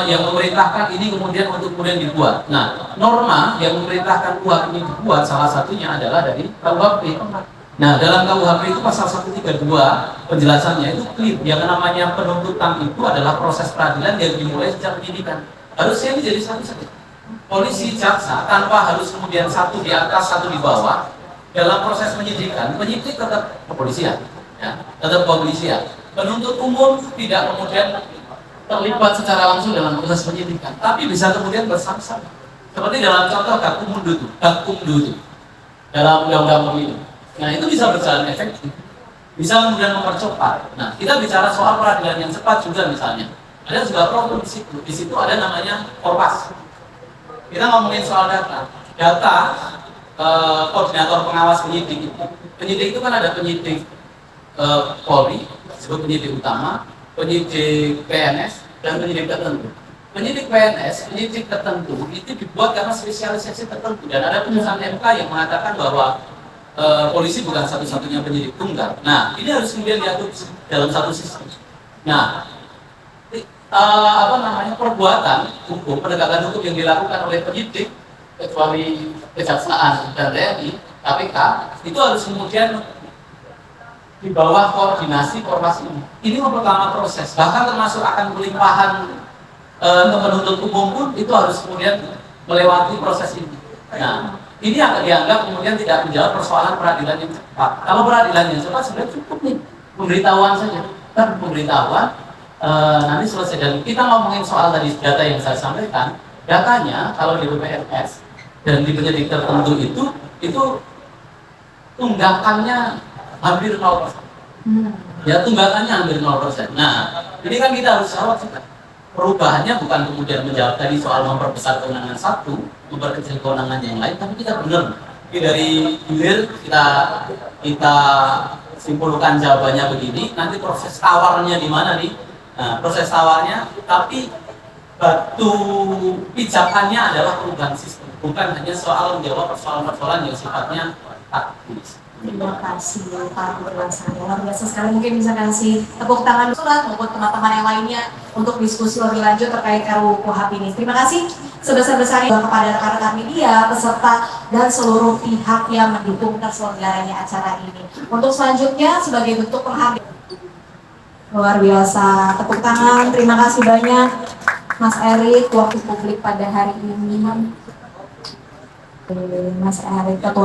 yang memerintahkan ini kemudian untuk kemudian dibuat. Nah, norma yang memerintahkan KUHP ini dibuat salah satunya adalah dari KUHP. Nah, dalam KUHP itu pasal 132 penjelasannya itu clear. Yang namanya penuntutan itu adalah proses peradilan yang dimulai sejak penyidikan. Harusnya ini jadi satu saja. Polisi, jaksa tanpa harus kemudian satu di atas, satu di bawah. Dalam proses penyidikan, penyidik tetap kepolisian, ya, tetap kepolisian. Penuntut umum tidak kemudian terlibat secara langsung dalam proses penyidikan, tapi bisa kemudian bersama-sama. Seperti dalam contoh Gakumdu dalam undang-undang pemilu. Nah, itu bisa berjalan efektif, bisa kemudian mempercepat. Nah, kita bicara soal peradilan yang cepat juga misalnya. Ada juga problem di situ. Di situ ada namanya Korpas. Kita ngomongin soal data. Data koordinator pengawas penyidik. Penyidik itu kan ada penyidik Polri, disebut penyidik utama, penyidik PNS, dan penyidik tertentu. Penyidik PNS, penyidik tertentu itu dibuat karena spesialisasi tertentu dan ada putusan MK yang mengatakan bahwa polisi bukan satu-satunya penyidik tunggal. Nah, ini harus kemudian diatur dalam satu sistem. Nah, perbuatan hukum, penegakan hukum yang dilakukan oleh penyidik, kecuali kejaksaan dan TNI, KPK, itu harus kemudian di bawah koordinasi Korpas ini. Ini pertama proses, bahkan termasuk akan pelimpahan ke penuntut umum pun itu harus kemudian melewati proses ini. Nah, ini akan dianggap kemudian tidak menjawab persoalan peradilan yang cepat. Kalau peradilan yang cepat sebenarnya cukup nih, pemberitahuan saja. Kan pemberitahuan nanti selesai. Dan kita ngomongin soal tadi data yang saya sampaikan, datanya kalau di BPNS dan di penyidik tertentu itu tunggakannya hampir 0%. Ya, tunggakannya hampir 0%. Nah, ini kan kita harus jawab juga. Perubahannya bukan kemudian menjawab tadi soal memperbesar kewenangan satu, memperkecil kewenangan yang lain, tapi kita benar. Jadi dari hilir kita simpulkan jawabannya begini, nanti proses tawarnya di mana nih? Nah, proses tawarnya, tapi batu pijakannya adalah perubahan sistem, bukan hanya soal menjawab persoalan-persoalan yang sifatnya taktis. Terima kasih Pak penjelasannya, luar biasa sekali. Mungkin bisa kasih tepuk tangan surat maupun teman-teman yang lainnya untuk diskusi lebih lanjut terkait RUU KUHP ini. Terima kasih sebesar-besarnya kepada rekan-rekan media, peserta, dan seluruh pihak yang mendukung terselenggaranya acara ini. Untuk selanjutnya sebagai bentuk penghargaan, luar biasa, tepuk tangan. Terima kasih banyak Mas Erik, waktu publik pada hari ini. Mas Erik, Ketua